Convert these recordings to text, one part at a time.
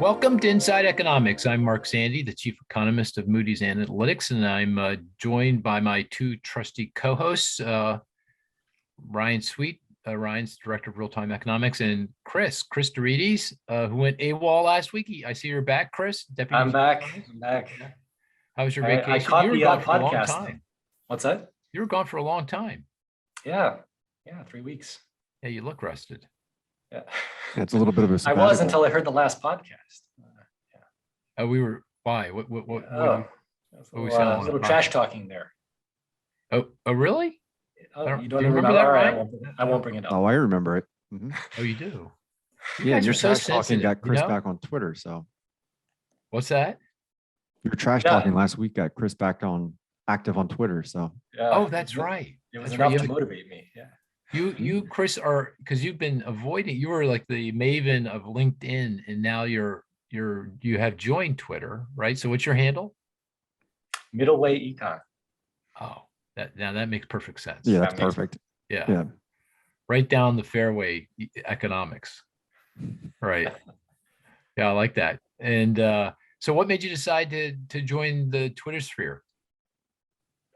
Welcome to Inside Economics. I'm Mark Sandy, the chief economist of Moody's Analytics, and I'm joined by my two trusty co-hosts, Ryan Sweet. Ryan's director of real-time economics, and Cris Dorides, who went AWOL last week. I see you're back, Cris. Deputy I'm back. How was your vacation? I caught you were the gone for a long podcast. time. What's that? You were gone for a long time. Yeah, 3 weeks. Yeah, you look rested. Yeah, it's a little bit of a I was until I heard the last podcast. Oh, we were. Why? What we a little trash talking there. Oh, really? Oh, you don't remember that, right? I won't bring it up. Oh, I remember it. Mm-hmm. Oh, you do? You guys are so sensitive. Got Cris back on Twitter. So, what's that? Your trash talking last week got Cris back on active on Twitter. So, oh, that's right. It was enough to motivate me. Yeah. You, Cris, are because you've been avoiding. You were like the maven of LinkedIn, and now you have joined Twitter, right? So, what's your handle? Middleway Econ. Oh. That makes perfect sense. Yeah, that's perfect. Yeah. Right down the fairway economics. Right. Yeah, I like that. And so what made you decide to join the Twitter sphere?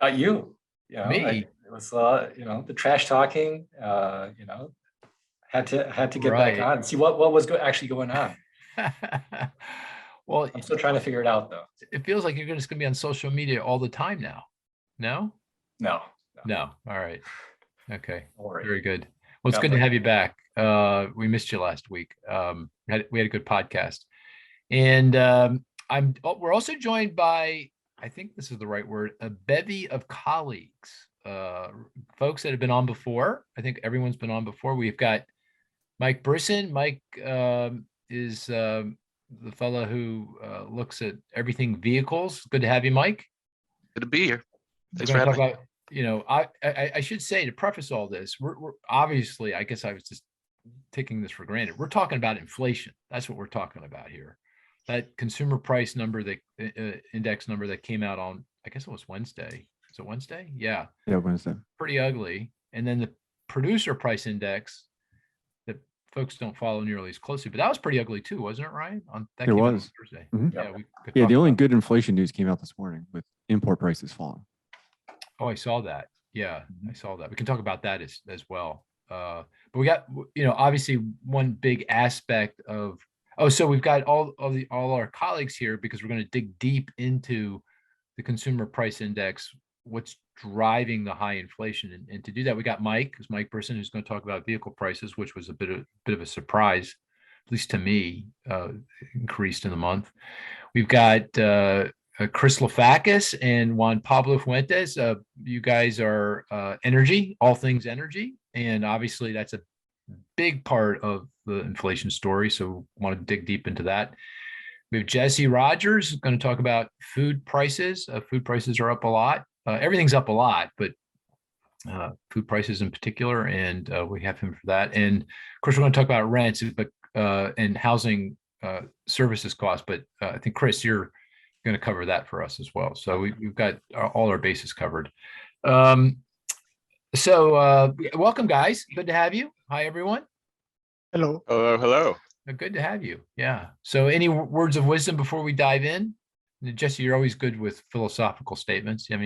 You. Me. It was the trash talking, had to get back on and see what was actually going on. Well, I'm still trying to figure it out though. It feels like you're just going to be on social media all the time now. No? No. All right. Okay. Right. Very good. Well, it's good to have you back. We missed you last week. We had a good podcast, and we're also joined by, I think this is the right word, a bevy of colleagues, folks that have been on before. I think everyone's been on before. We've got Mike Brisson. Mike is the fellow who looks at everything vehicles. Good to have you, Mike. Good to be here. Thanks for having me. I should say, to preface all this, we're obviously, I guess I was just taking this for granted. We're talking about inflation. That's what we're talking about here. That consumer price number, the index number that came out on, I guess it was Wednesday. Is it Wednesday? Yeah. Yeah, Wednesday. Pretty ugly. And then the producer price index that folks don't follow nearly as closely, but that was pretty ugly too, wasn't it, Ryan? It was on Thursday. Mm-hmm. Yeah, the only good inflation news came out this morning with import prices falling. Oh, I saw that. Yeah, I saw that. We can talk about that as well. But we got, obviously one big aspect of, so we've got all our colleagues here because we're going to dig deep into the consumer price index, what's driving the high inflation. And to do that, we got Mike Brisson, who's going to talk about vehicle prices, which was a bit of a surprise, at least to me, increased in the month. We've got Chris Lafakis and Juan Pablo Fuentes. You guys are energy, all things energy. And obviously that's a big part of the inflation story. So want to dig deep into that. We have Jesse Rogers going to talk about food prices. Food prices are up a lot. Everything's up a lot, but food prices in particular. And we have him for that. And of course, we're going to talk about rents and housing services costs. But I think, Cris, you're going to cover that for us as well. So we've got all our bases covered. So welcome, guys. Good to have you. Hi, everyone. Hello. Hello. Good to have you. Yeah. So any words of wisdom before we dive in? Jesse, you're always good with philosophical statements. Do you have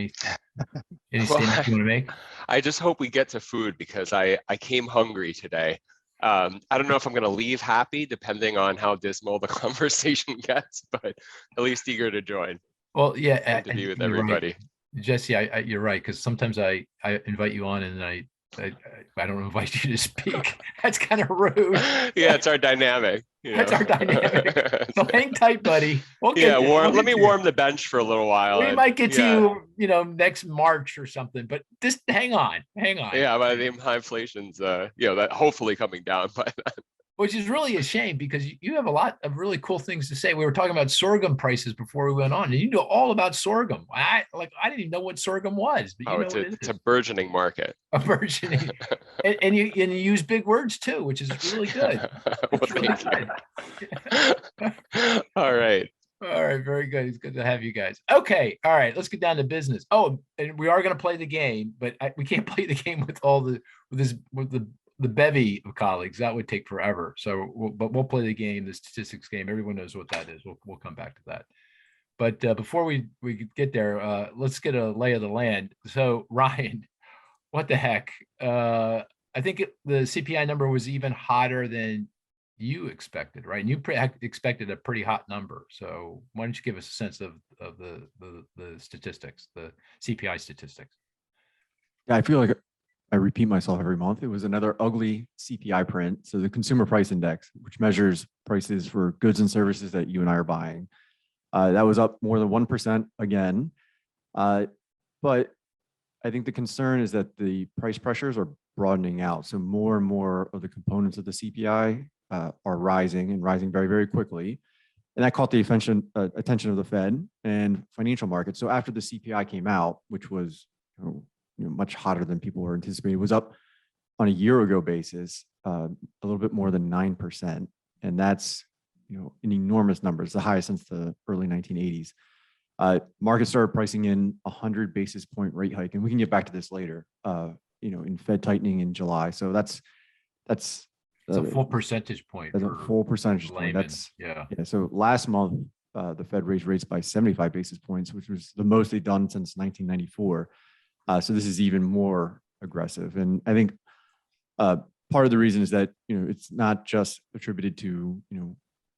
any statements you want to make? I just hope we get to food because I came hungry today. I don't know if I'm going to leave happy, depending on how dismal the conversation gets, but at least eager to join. Well, yeah, to be with everybody. Right. Jesse, you're right, because sometimes I invite you on and I don't invite you to speak. That's kind of rude. Yeah, it's our dynamic. That's our dynamic. So hang tight, buddy. Let me warm the bench for a little while. We might get to you, next March or something, but just hang on. Yeah, but the high inflation's, that hopefully coming down by then. Which is really a shame because you have a lot of really cool things to say. We were talking about sorghum prices before we went on, and you know all about sorghum. I didn't even know what sorghum was. But it's a burgeoning market. A burgeoning, and you use big words too, which is really good. All right. All right, very good. It's good to have you guys. Okay, all right, let's get down to business. Oh, and we are going to play the game, but we can't play the game with the the bevy of colleagues, that would take forever. So, but we'll play the game, the statistics game. Everyone knows what that is. We'll come back to that. But before we get there, let's get a lay of the land. So Ryan, what the heck? I think the CPI number was even hotter than you expected, right? And you expected a pretty hot number. So why don't you give us a sense of the statistics, the CPI statistics? Yeah, I feel like I repeat myself every month. It was another ugly CPI print. So the Consumer Price Index, which measures prices for goods and services that you and I are buying, that was up more than 1% again. But I think the concern is that the price pressures are broadening out. So more and more of the components of the CPI are rising and rising very, very quickly. And that caught the attention of the Fed and financial markets. So after the CPI came out, which was much hotter than people were anticipating, it was up on a year ago basis, a little bit more than 9%. And that's an enormous number. It's the highest since the early 1980s. Markets started pricing in 100 basis point rate hike, and we can get back to this later. In Fed tightening in July. So that's it's a full percentage point. That's a full percentage point. Yeah. So last month, the Fed raised rates by 75 basis points, which was the most they've done since 1994. So this is even more aggressive, and I think part of the reason is that it's not just attributed to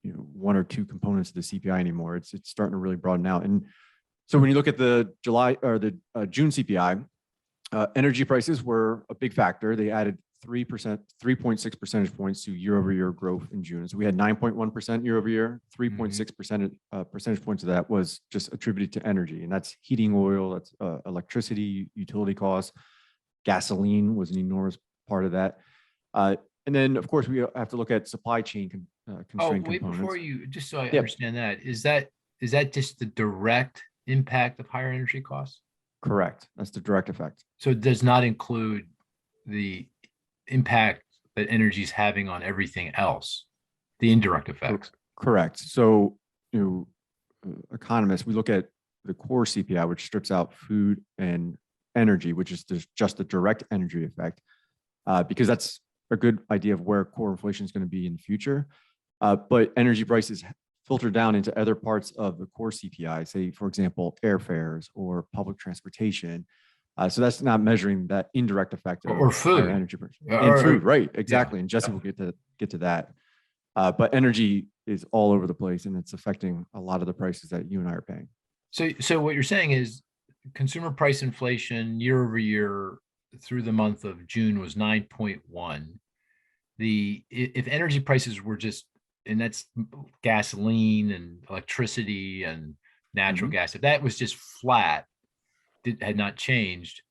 one or two components of the CPI anymore. It's starting to really broaden out. And so when you look at the July or the June CPI, energy prices were a big factor. They added 3.6 percentage points to year-over-year growth in June. So we had 9.1% year-over-year. 3.6% percentage points of that was just attributed to energy, and that's heating oil, that's electricity, utility costs. Gasoline was an enormous part of that. And then, of course, we have to look at supply chain constraint components. Before you, just so I understand that, is that just the direct impact of higher energy costs? Correct. That's the direct effect. So it does not include the impact that energy is having on everything else, the indirect effects. Correct. So, economists, we look at the core CPI, which strips out food and energy, which is just the direct energy effect, because that's a good idea of where core inflation is going to be in the future. But energy prices filter down into other parts of the core CPI, say, for example, airfares or public transportation. So that's not measuring that indirect effect or food, energy prices. And food, right? Exactly. Yeah. And Jesse will get to that. But energy is all over the place, and it's affecting a lot of the prices that you and I are paying. So what you're saying is consumer price inflation year over year through the month of June was 9.1. If energy prices were just, and that's gasoline and electricity and natural gas, if that was just flat, had not changed,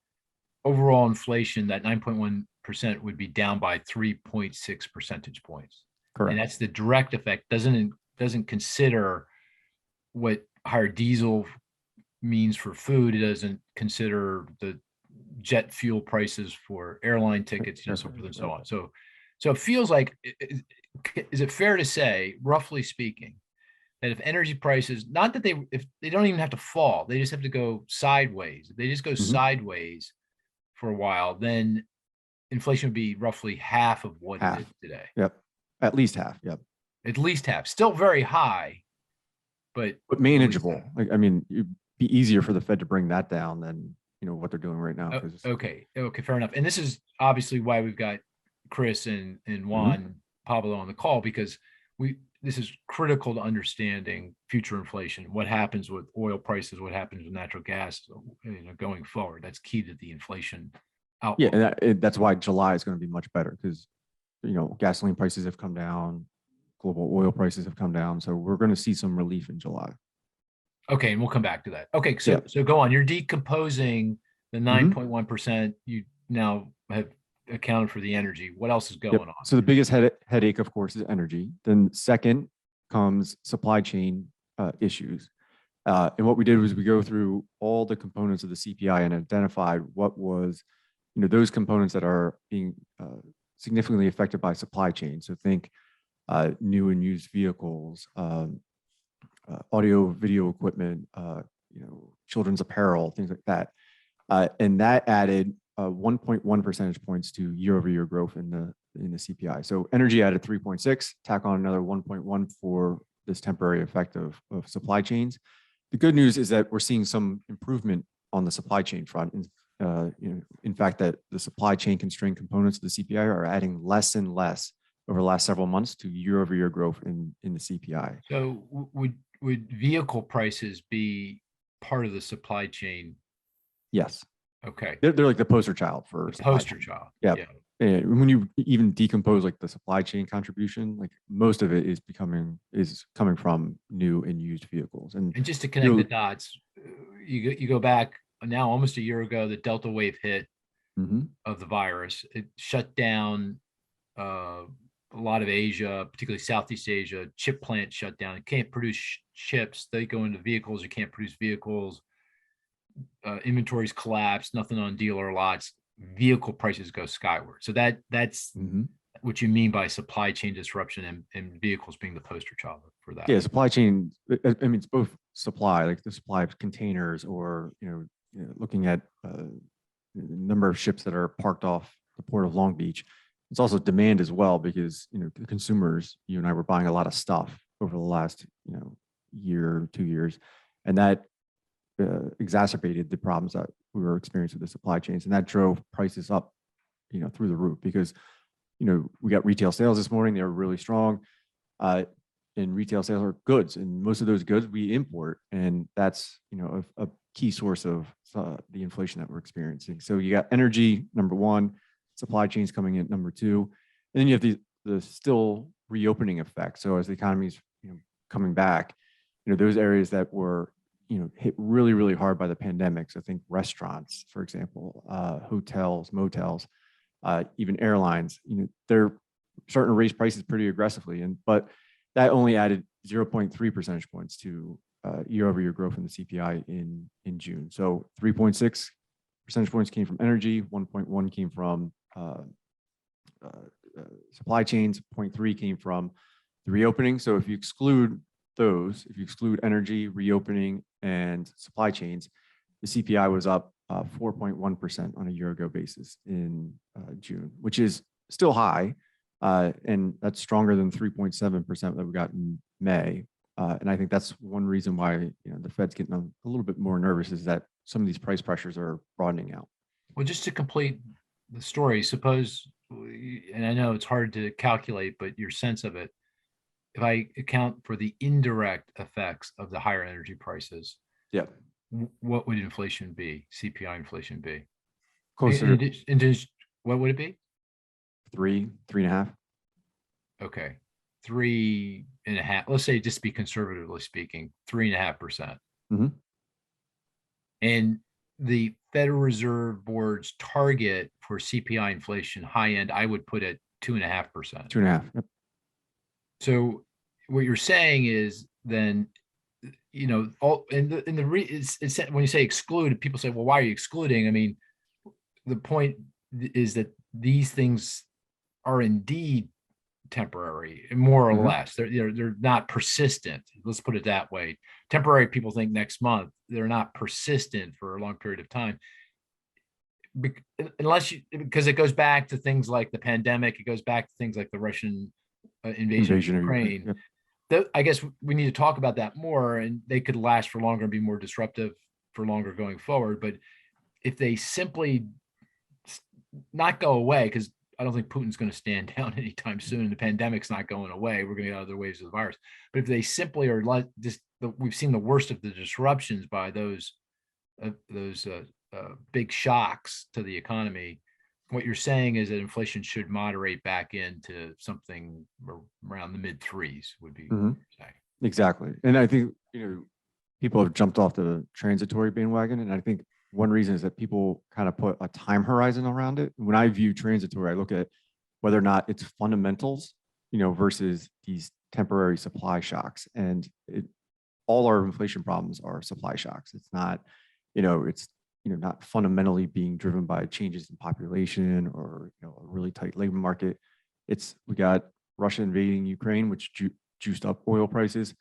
overall inflation, that 9.1% would be down by 3.6 percentage points. Correct. And that's the direct effect. Doesn't consider what higher diesel means for food. It doesn't consider the jet fuel prices for airline tickets, so forth and so on. So it feels like, is it fair to say, roughly speaking, that if energy prices, not that if they don't even have to fall, they just have to go sideways. If they just go sideways for a while, then inflation would be roughly half of what it is today. Yep. At least half. Yep. At least half. Still very high, but manageable. I mean, it'd be easier for the Fed to bring that down than what they're doing right now. Okay, fair enough. And this is obviously why we've got Cris and Juan Pablo on the call, because this is critical to understanding future inflation. What happens with oil prices? What happens with natural gas? Going forward, that's key to the inflation outlook. Yeah, and that's why July is going to be much better, because gasoline prices have come down, global oil prices have come down, so we're going to see some relief in July. Okay, and we'll come back to that. Okay, so go on. You're decomposing the 9.1%. You now have accounted for the energy. What else is going on? So the biggest headache, of course, is energy. Then second comes supply chain issues. And what we did was we go through all the components of the CPI and identified what was, those components that are being significantly affected by supply chain. So think new and used vehicles, audio, video equipment, children's apparel, things like that. And that added 1.1 percentage points to year-over-year growth in the CPI. So energy added 3.6, tack on another 1.1 for this temporary effect of supply chains. The good news is that we're seeing some improvement on the supply chain front. In fact, that the supply chain constrained components of the CPI are adding less and less over the last several months to year-over-year growth in the CPI. So would vehicle prices be part of the supply chain? Yes. Okay. They're like the poster child for The supply poster chain. child. Yeah. And when you even decompose like the supply chain contribution, like most of it is coming from new and used vehicles. And just to connect the dots, you go back now almost a year ago, the Delta wave hit of the virus. It shut down a lot of Asia, particularly Southeast Asia. Chip plants shut down. It can't produce chips. They go into vehicles. You can't produce vehicles. Inventories collapse. Nothing on dealer lots. Vehicle prices go skyward. So that's what you mean by supply chain disruption and vehicles being the poster child for that. Yeah, supply chain. I mean, it's both supply, like the supply of containers, or looking at the number of ships that are parked off the port of Long Beach. It's also demand as well, because the consumers, you and I were buying a lot of stuff over the last year, 2 years, and that exacerbated the problems that we were experiencing with the supply chains, and that drove prices up, through the roof. Because we got retail sales this morning; they were really strong, and retail sales are goods, and most of those goods we import, and that's a key source of the inflation that we're experiencing. So you got energy number one, supply chains coming in number two, and then you have the still reopening effect. So as the economy's coming back, those areas that were hit really, really hard by the pandemic. So I think restaurants, for example, hotels, motels, even airlines, they're starting to raise prices pretty aggressively. But that only added 0.3 percentage points to year-over-year growth in the CPI in June. So 3.6 percentage points came from energy, 1.1 came from supply chains, 0.3 came from the reopening. So if you exclude those, if you exclude energy, reopening, and supply chains, the CPI was up 4.1% on a year ago basis in June, which is still high. And that's stronger than 3.7% that we got in May. And I think that's one reason why the Fed's getting a little bit more nervous, is that some of these price pressures are broadening out. Well, just to complete the story, suppose, and I know it's hard to calculate, but your sense of it, if I account for the indirect effects of the higher energy prices, yeah, what would inflation be? CPI inflation be? Closer to what would it be? 3.5. Okay, 3.5. Let's say, just be conservatively speaking, 3.5%. And the Federal Reserve Board's target for CPI inflation high end, I would put at 2.5%. 2.5. Yep. So what you're saying is then, all when you say exclude, people say, well, why are you excluding? I mean, the point is that these things are indeed temporary, more or less. They're not persistent. Let's put it that way. Temporary, people think next month. They're not persistent for a long period of time. Because it goes back to things like the pandemic. It goes back to things like the Russian invasion of Ukraine. Yep. I guess we need to talk about that more, and they could last for longer and be more disruptive for longer going forward. But if they simply not go away, because I don't think Putin's going to stand down anytime soon. The pandemic's not going away. We're going to get other waves of the virus. But if they simply are we've seen the worst of the disruptions by those big shocks to the economy. What you're saying is that inflation should moderate back into something around the mid threes would be what you're saying. Exactly. And I think, people have jumped off the transitory bandwagon. And I think one reason is that people kind of put a time horizon around it. When I view transitory, I look at whether or not it's fundamentals, versus these temporary supply shocks. And all our inflation problems are supply shocks. It's not, it's not fundamentally being driven by changes in population or a really tight labor market. We got Russia invading Ukraine, which juiced up oil prices,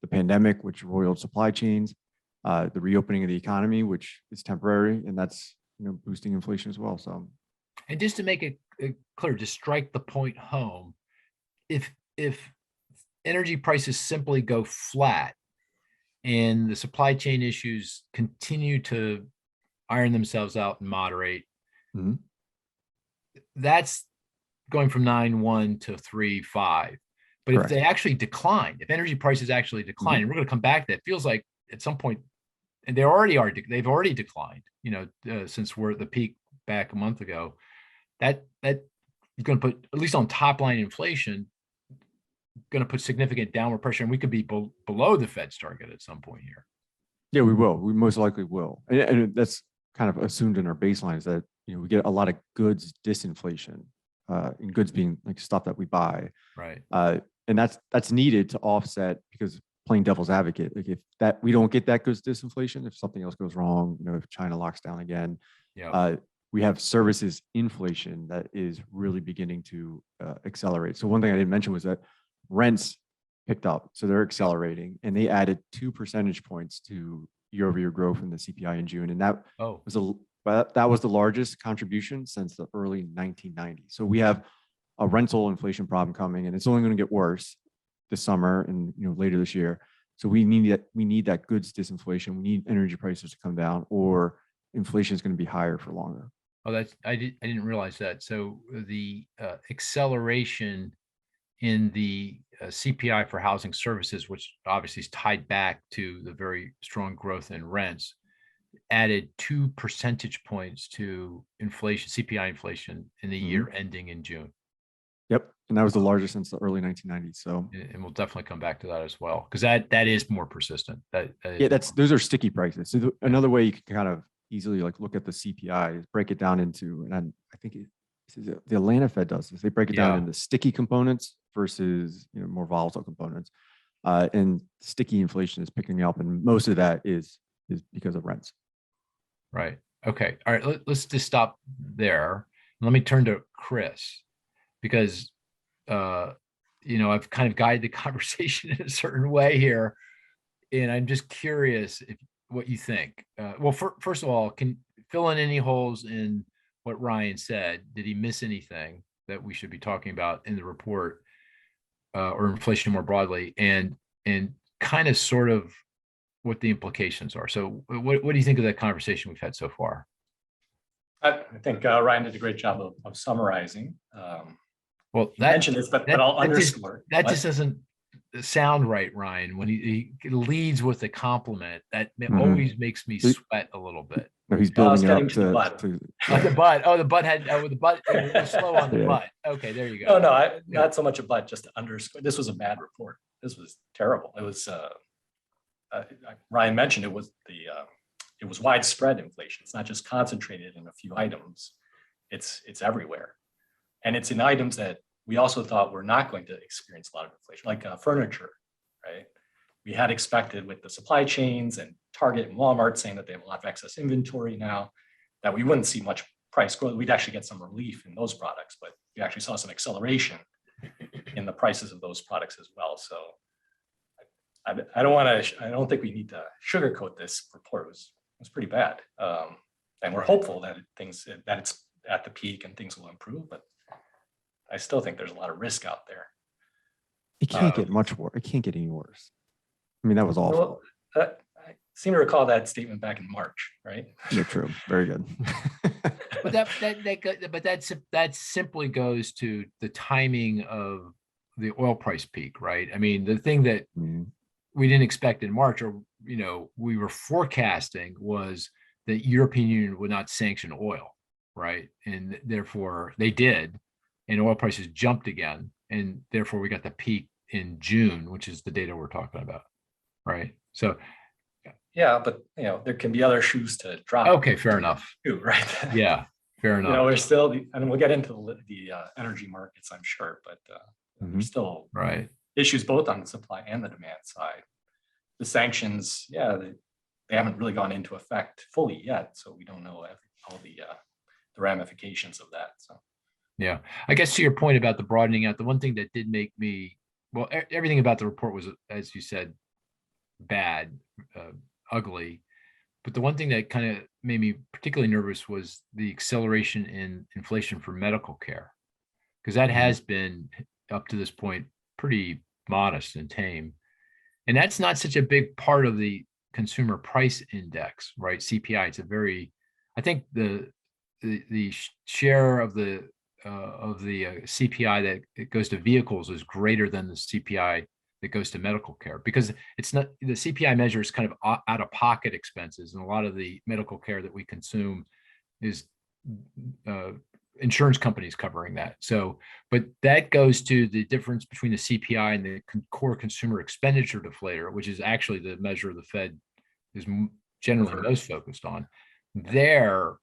the pandemic, which roiled supply chains, the reopening of the economy, which is temporary, and that's boosting inflation as well. So, And just to make it clear, to strike the point home, if energy prices simply go flat and the supply chain issues continue to iron themselves out and moderate, Mhm. that's going from 9.1 to 3.5. But if Correct. they actually decline, if energy prices actually decline, and we're going to come back to that, it feels like at some point, and they already are, they've already declined, since we're at the peak back a month ago, that is going to put, at least on top line inflation, going to put significant downward pressure, and we could be below the Fed's target at some point here. Yeah, we will. We most likely will. And that's kind of assumed in our baseline, is that, we get a lot of goods disinflation, and goods being like stuff that we buy. Right. And that's needed to offset, because playing devil's advocate, like if that we don't get that goods disinflation, if something else goes wrong, if China locks down again, Yeah. we have services inflation that is really beginning to accelerate. So one thing I didn't mention was that rents picked up, so they're accelerating, and they added 2 percentage points to year-over-year growth in the CPI in June, and that was the largest contribution since the early 1990s. So we have a rental inflation problem coming, and it's only going to get worse this summer and later this year. So we need that goods disinflation. We need energy prices to come down, or inflation is going to be higher for longer. Oh, I didn't realize that. So the acceleration in the CPI for housing services, which obviously is tied back to the very strong growth in rents, added 2 percentage points to inflation, CPI inflation, in the year ending in June. Yep, and that was the largest since the early 1990s. So, and we'll definitely come back to that as well, because that is more persistent. Those are sticky prices. So another way you can kind of easily look at the CPI is break it down into, and I think the Atlanta Fed does this. They break it down into sticky components versus more volatile components, and sticky inflation is picking up, and most of that is because of rents. Right. Okay. All right. Let's just stop there. Let me turn to Cris, because I've kind of guided the conversation in a certain way here, and I'm just curious what you think. Well, first of all, can fill in any holes in what Ryan said. Did he miss anything that we should be talking about in the report, or inflation more broadly, and kind of sort of what the implications are? So what do you think of that conversation we've had so far? I think Ryan did a great job of summarizing. Well, you mentioned this, but I'll underscore. That just doesn't sound right, Ryan. When he leads with a compliment, that always makes me sweat a little bit. No, he's building up to the butt. The butt. Oh, the butt had the butt. It was slow on the butt. Okay, there you go. No, not so much a butt. Just to underscore, this was a bad report. This was terrible. It was. Ryan mentioned it was widespread inflation. It's not just concentrated in a few items. It's everywhere, and it's in items that we also thought were not going to experience a lot of inflation, like furniture, right? We had expected, with the supply chains and Target and Walmart saying that they have a lot of excess inventory now, that we wouldn't see much price growth. We'd actually get some relief in those products, but we actually saw some acceleration in the prices of those products as well. So I don't think we need to sugarcoat this report. It was pretty bad. And we're hopeful that it's at the peak and things will improve, but I still think there's a lot of risk out there. It can't get much worse. It can't get any worse. I mean, that was awful. Well, I seem to recall that statement back in March, right? Yeah, true. Very good. But that simply goes to the timing of the oil price peak, right? I mean, the thing that we didn't expect in March, or we were forecasting, was that European Union would not sanction oil, right? And therefore they did, and oil prices jumped again, and therefore we got the peak in June, which is the data we're talking about, right? So yeah, but there can be other shoes to drop. Okay, fair enough. Too, right? Yeah, fair enough. We're still, and we'll get into the energy markets, I'm sure, but there's still issues both on the supply and the demand side. The sanctions, they haven't really gone into effect fully yet, so we don't know all the ramifications of that. So yeah, I guess to your point about the broadening out, the one thing that did make me, everything about the report was, as you said, bad, ugly. But the one thing that kind of made me particularly nervous was the acceleration in inflation for medical care, because that has been up to this point pretty modest and tame. And that's not such a big part of the consumer price index, right? CPI. It's a very, I think the share of the CPI that it goes to vehicles is greater than the CPI that goes to medical care, because it's not, the CPI measure is kind of out of pocket expenses, and a lot of the medical care that we consume is insurance companies covering that. So, but that goes to the difference between the CPI and the core consumer expenditure deflator, which is actually the measure the Fed is generally most focused on. There,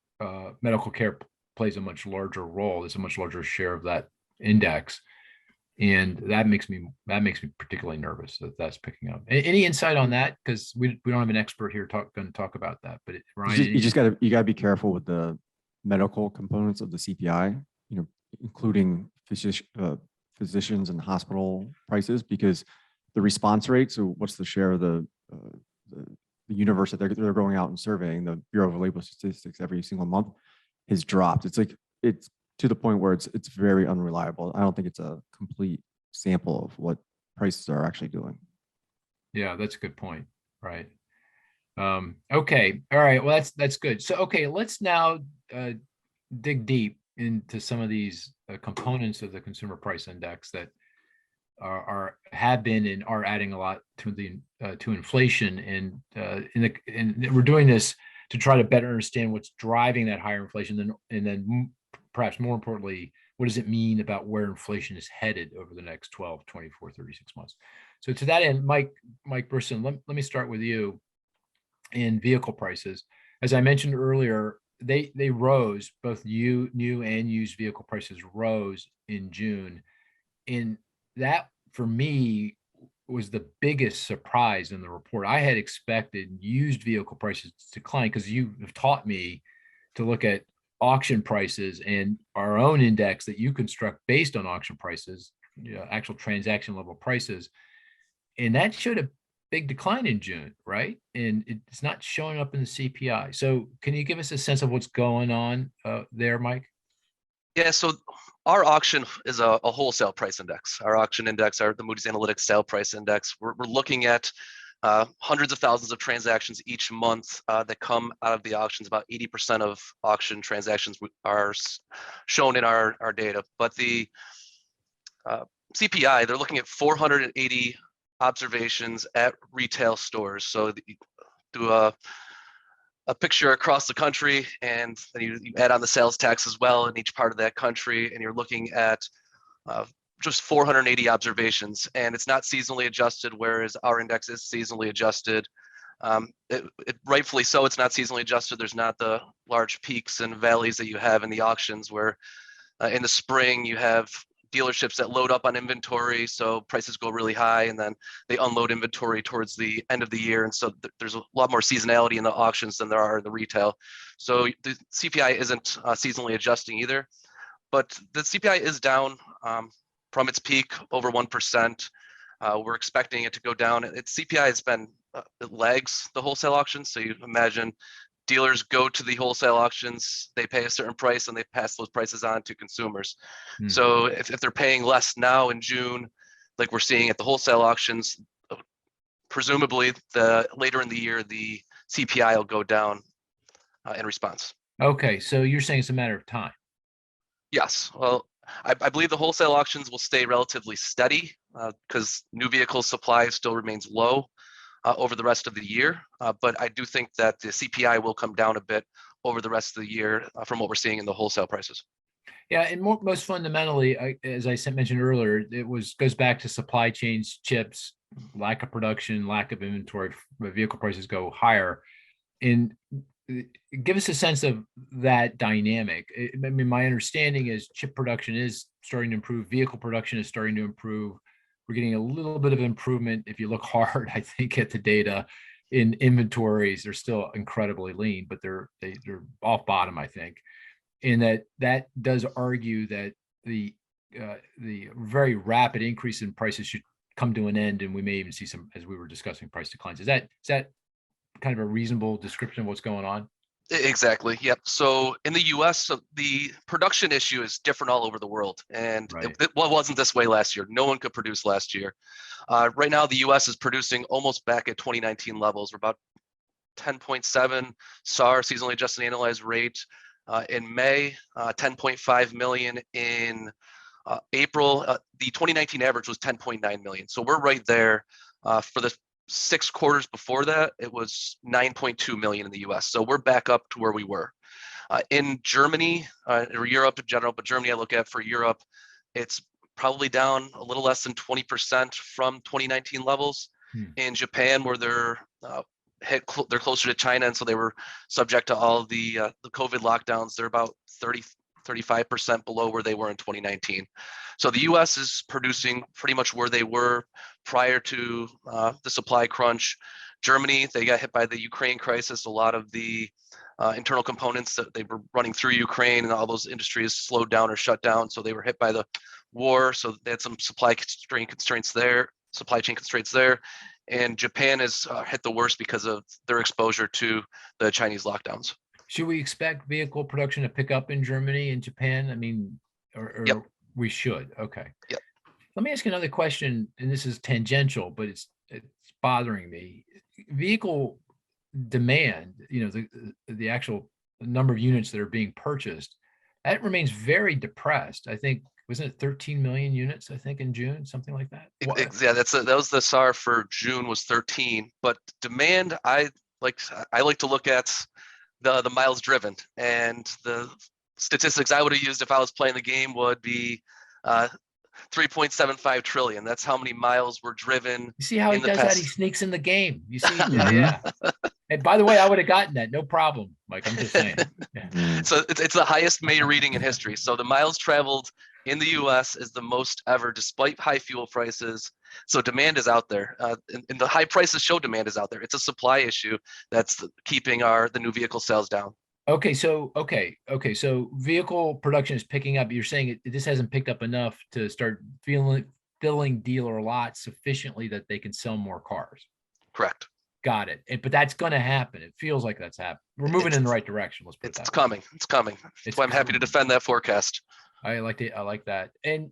medical care plays a much larger role. There's a much larger share of that index, and that makes me particularly nervous that that's picking up. Any insight on that? Because we don't have an expert here going to talk about that. But Ryan, you gotta be careful with the medical components of the CPI, including physicians and hospital prices, because the response rate, so what's the share of the universe that they're going out and surveying, the Bureau of Labor Statistics every single month, has dropped. It's to the point where it's very unreliable. I don't think it's a complete sample of what prices are actually doing. Yeah, that's a good point. Right. Okay. All right. Well, that's good. So, okay, let's now dig deep into some of these components of the consumer price index that have been and are adding a lot to the to inflation, and we're doing this to try to better understand what's driving that higher inflation, and then perhaps more importantly, what does it mean about where inflation is headed over the next 12, 24, 36 months? So to that end, Mike Brisson, let me start with you. In vehicle prices, as I mentioned earlier, they rose, both new and used vehicle prices rose in June. And that, for me, was the biggest surprise in the report. I had expected used vehicle prices to decline, because you have taught me to look at auction prices and our own index that you construct based on auction prices, actual transaction level prices. And that showed a big decline in June, right? And it's not showing up in the CPI. So can you give us a sense of what's going on there, Mike? Yeah, so our auction is a wholesale price index. Our auction index, the Moody's Analytics sale price index. We're looking at hundreds of thousands of transactions each month that come out of the auctions. About 80% of auction transactions are shown in our data. But the CPI, they're looking at 480 observations at retail stores. So you do a picture across the country, and then you add on the sales tax as well in each part of that country, and you're looking at just 480 observations, and it's not seasonally adjusted, whereas our index is seasonally adjusted. Rightfully so, it's not seasonally adjusted. There's not the large peaks and valleys that you have in the auctions, where in the spring you have dealerships that load up on inventory, so prices go really high, and then they unload inventory towards the end of the year, and so there's a lot more seasonality in the auctions than there are in the retail. So the CPI isn't seasonally adjusting either, but the CPI is down from its peak over 1%. We're expecting it to go down. Its CPI has been, it lags the wholesale auctions, so you imagine dealers go to the wholesale auctions, they pay a certain price, and they pass those prices on to consumers. So if they're paying less now in June, like we're seeing at the wholesale auctions, presumably later in the year, the CPI will go down in response. Okay, so you're saying it's a matter of time. Yes, well, I believe the wholesale auctions will stay relatively steady because new vehicle supply still remains low over the rest of the year. But I do think that the CPI will come down a bit over the rest of the year from what we're seeing in the wholesale prices. Yeah, and most fundamentally, as I mentioned earlier, goes back to supply chains, chips, lack of production, lack of inventory. Vehicle prices go higher, and give us a sense of that dynamic. I mean, my understanding is chip production is starting to improve, vehicle production is starting to improve. We're getting a little bit of improvement. If you look hard, I think, at the data in inventories, they're still incredibly lean, but they're off bottom, I think. And that does argue that the very rapid increase in prices should come to an end, and we may even see some, as we were discussing, price declines. Is that kind of a reasonable description of what's going on? Exactly. Yep. So in the US, so the production issue is different all over the world. And Right. well, it wasn't this way last year. No one could produce last year. Right now, the US is producing almost back at 2019 levels. We're about 10.7 SAR, seasonally adjusted annualized rate in May, 10.5 million in April. The 2019 average was 10.9 million. So we're right there. For the 6 quarters before that, it was 9.2 million in the US. So we're back up to where we were. In Germany, or Europe in general, but Germany I look at for Europe, it's probably down a little less than 20% from 2019 levels. In Japan, where they're they're closer to China, and so they were subject to all the COVID lockdowns, they're about 35% below where they were in 2019. So the US is producing pretty much where they were prior to the supply crunch. Germany, they got hit by the Ukraine crisis. A lot of the internal components that they were running through Ukraine and all those industries slowed down or shut down. So they were hit by the war. So they had some supply chain constraints there. And Japan is hit the worst because of their exposure to the Chinese lockdowns. Should we expect vehicle production to pick up in Germany and Japan? I mean, or Yep. We should. Okay. Yep. Let me ask you another question, and this is tangential, but it's bothering me. Vehicle demand, the actual number of units that are being purchased, that remains very depressed. I think, wasn't it 13 million units, I think, in June, something like that? Yeah, that was the SAR for June was 13, but demand, I like to look at the miles driven, and the statistics I would have used if I was playing the game would be 3.75 trillion. That's how many miles were driven. You see how he in the does that? past. He sneaks in the game. You see? Yeah. And by the way, I would have gotten that. No problem, Mike. I'm just saying. Yeah. So it's the highest May reading in history. So the miles traveled in the US is the most ever, despite high fuel prices. So demand is out there, and the high prices show demand is out there. It's a supply issue that's keeping the new vehicle sales down. Okay, so vehicle production is picking up. You're saying this hasn't picked up enough to start filling dealer lots sufficiently that they can sell more cars. Correct. Got it. But that's going to happen. It feels like that's happening. We're moving in the right direction. Let's put it that way. It's coming. That's why I'm happy to defend that forecast. I like that. And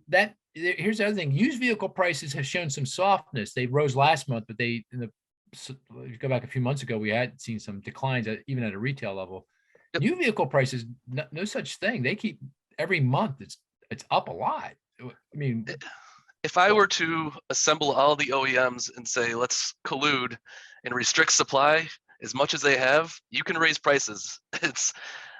here's the other thing. Used vehicle prices have shown some softness. They rose last month, but if you go back a few months ago, we had seen some declines even at a retail level. Yep. New vehicle prices, no such thing. They keep every month. It's up a lot. I mean, if I were to assemble all the OEMs and say, let's collude and restrict supply as much as they have, you can raise prices. It's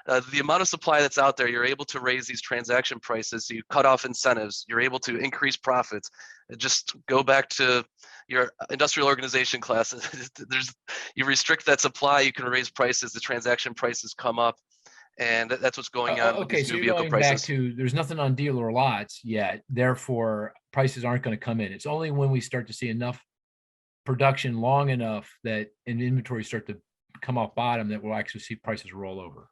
the amount of supply that's out there. You're able to raise these transaction prices. So you cut off incentives. You're able to increase profits. Just go back to your industrial organization class. You restrict that supply, you can raise prices. The transaction prices come up, and that's what's going on. Okay, so you're going back to there's nothing on dealer lots yet. Therefore, prices aren't going to come in. It's only when we start to see enough production long enough that an inventory start to come off bottom that we'll actually see prices roll over.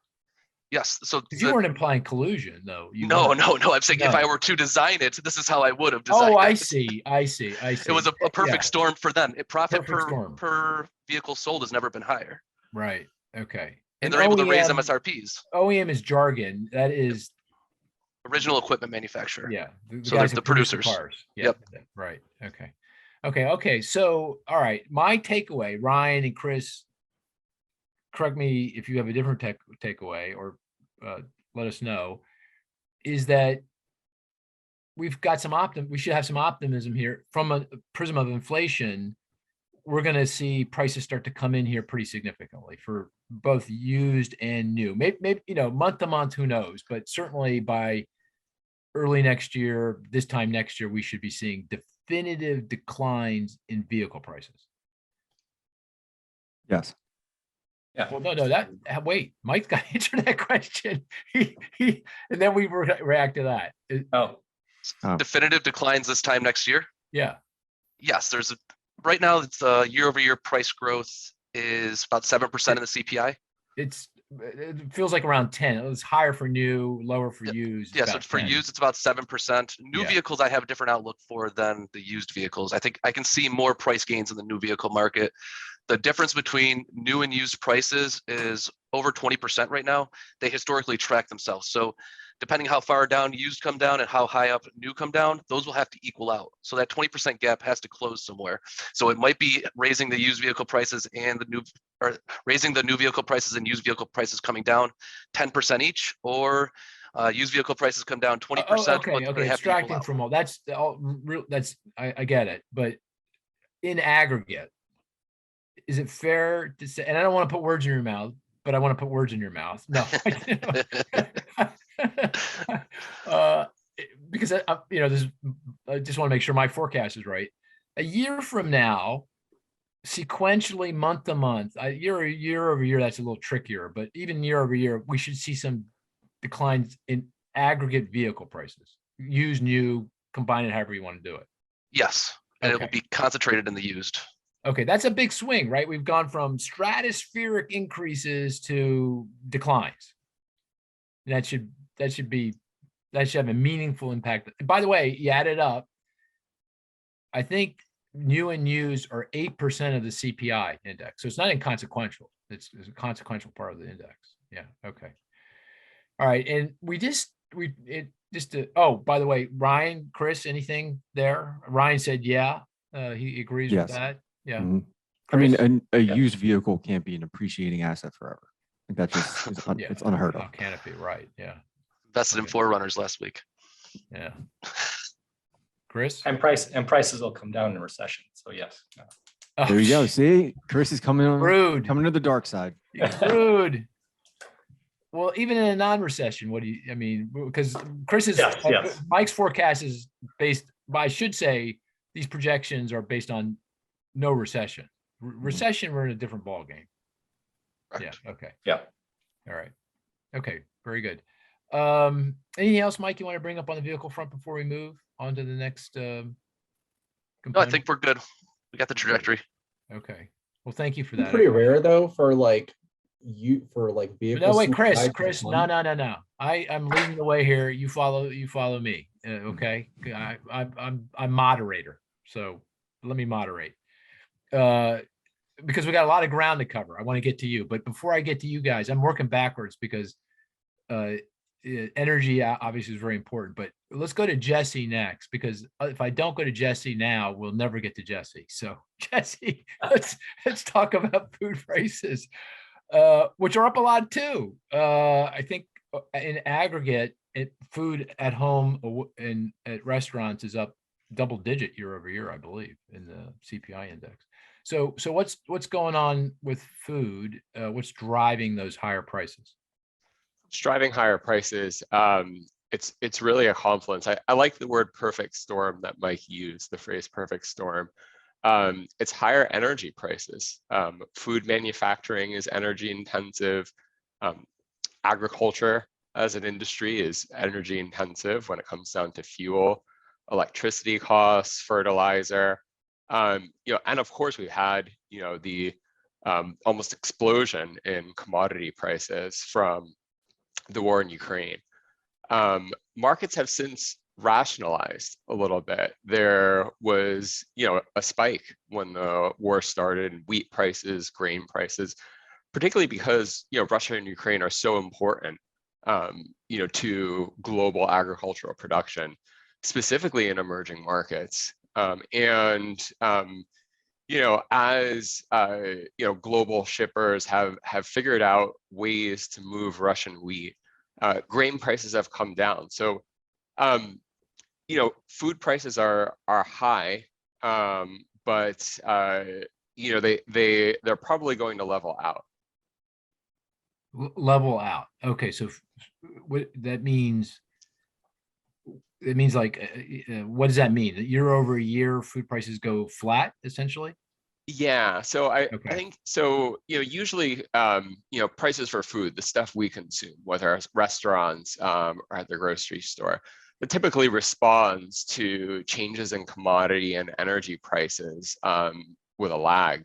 Yes. So you weren't implying collusion, though. No. I'm saying if I were to design it, this is how I would have designed it. Oh, I see. It was a perfect storm for them. Profit per vehicle sold has never been higher. Right. Okay. And they're able to raise MSRPs. OEM is jargon. That is original equipment manufacturer. Yeah. So they're the producers. Cars. Yep. Right. Okay. So, all right. My takeaway, Ryan and Cris, correct me if you have a different takeaway, or let us know, is that we've got some we should have some optimism here from a prism of inflation. We're going to see prices start to come in here pretty significantly for both used and new. Maybe month to month, who knows? But certainly by early next year, this time next year, we should be seeing definitive declines in vehicle prices. Yes. Yeah. Well, no. Wait, Mike's got to answer that question. And then we react to that. Definitive declines this time next year. Yeah. Yes, right now it's year-over-year price growth is about 7% in the CPI. It's it feels like around 10. It was higher for new, lower for Yeah. used. Yeah, so about for 10. used, it's about 7%. New Yeah. vehicles, I have a different outlook for than the used vehicles. I think I can see more price gains in the new vehicle market. The difference between new and used prices is over 20% right now. They historically track themselves. So depending how far down used come down and how high up new come down, those will have to equal out. So that 20% gap has to close somewhere. So it might be raising the used vehicle prices and the new, or raising the new vehicle prices and used vehicle prices coming down 10% each, or used vehicle prices come down 20%, Okay, but okay. they have to equal Abstracting out. from all that's all real. That's I get it, but in aggregate, is it fair to say? And I don't want to put words in your mouth, but I want to put words in your mouth. No, uh, because this. I just want to make sure my forecast is right. A year from now, sequentially, month to month, year over year, that's a little trickier. But even year over year, we should see some declines in aggregate vehicle prices, used, new, combine it however you want to do it. Yes, and it will Okay. be concentrated in the used. Okay, that's a big swing, right? We've gone from stratospheric increases to declines. That should have a meaningful impact. By the way, you add it up, I think new and used are 8% of the CPI index. So it's not inconsequential. It's a consequential part of the index. Yeah. Okay. All right. And oh, by the way, Ryan, Chris, anything there? Ryan said, yeah, he agrees with Yes. that. Yeah. Mhm. I mean, Chris? a Yeah. used vehicle can't be an appreciating asset forever. I think that just Yeah. it's unheard How of. can it be? Right. Yeah. Invested in Okay. Forerunners last week. Yeah. Chris? And prices will come down in a recession. So yes. Oh, There you go. See, Chris is coming rude. to the dark side. Rude. Well, even in a non-recession, I mean, because Chris's, Yes. Mike's forecast is based, I should say, these projections are based on no recession. Recession, we're in a different ballgame. Yeah. Okay. Yeah. All right. Okay. Very good. Anything else, Mike, you want to bring up on the vehicle front before we move on to the next No, I component? think we're good. We got the trajectory. Okay. Well, thank you for that. Pretty rare though for vehicles. No, wait, to Chris, decline. no. I'm leading the way here. You follow me. Okay. I'm moderator. So let me moderate. Because we got a lot of ground to cover. I want to get to you, but before I get to you guys, I'm working backwards because energy obviously is very important, but let's go to Jesse next, because if I don't go to Jesse now, we'll never get to Jesse. So Jesse, let's talk about food prices, which are up a lot too. I think in aggregate, food at home and at restaurants is up double digit year over year, I believe, in the CPI index. So what's going on with food? What's driving those higher prices? It's driving higher prices. It's really a confluence. I like the word perfect storm that Mike used, the phrase perfect storm. It's higher energy prices. Food manufacturing is energy intensive. Agriculture as an industry is energy intensive when it comes down to fuel, electricity costs, fertilizer. And of course we've had, the almost explosion in commodity prices from the war in Ukraine. Markets have since rationalized a little bit. There was, a spike when the war started in wheat prices, grain prices, particularly because, Russia and Ukraine are so important, to global agricultural production, specifically in emerging markets. As global shippers have figured out ways to move Russian wheat, grain prices have come down. So, food prices are high, but they're probably going to level out. Level out. Okay, so what that means? It means like, what does that mean? That year over year, food prices go flat, essentially? Yeah, so I Okay. think so. Usually, prices for food, the stuff we consume, whether it's restaurants or at the grocery store, it typically responds to changes in commodity and energy prices with a lag.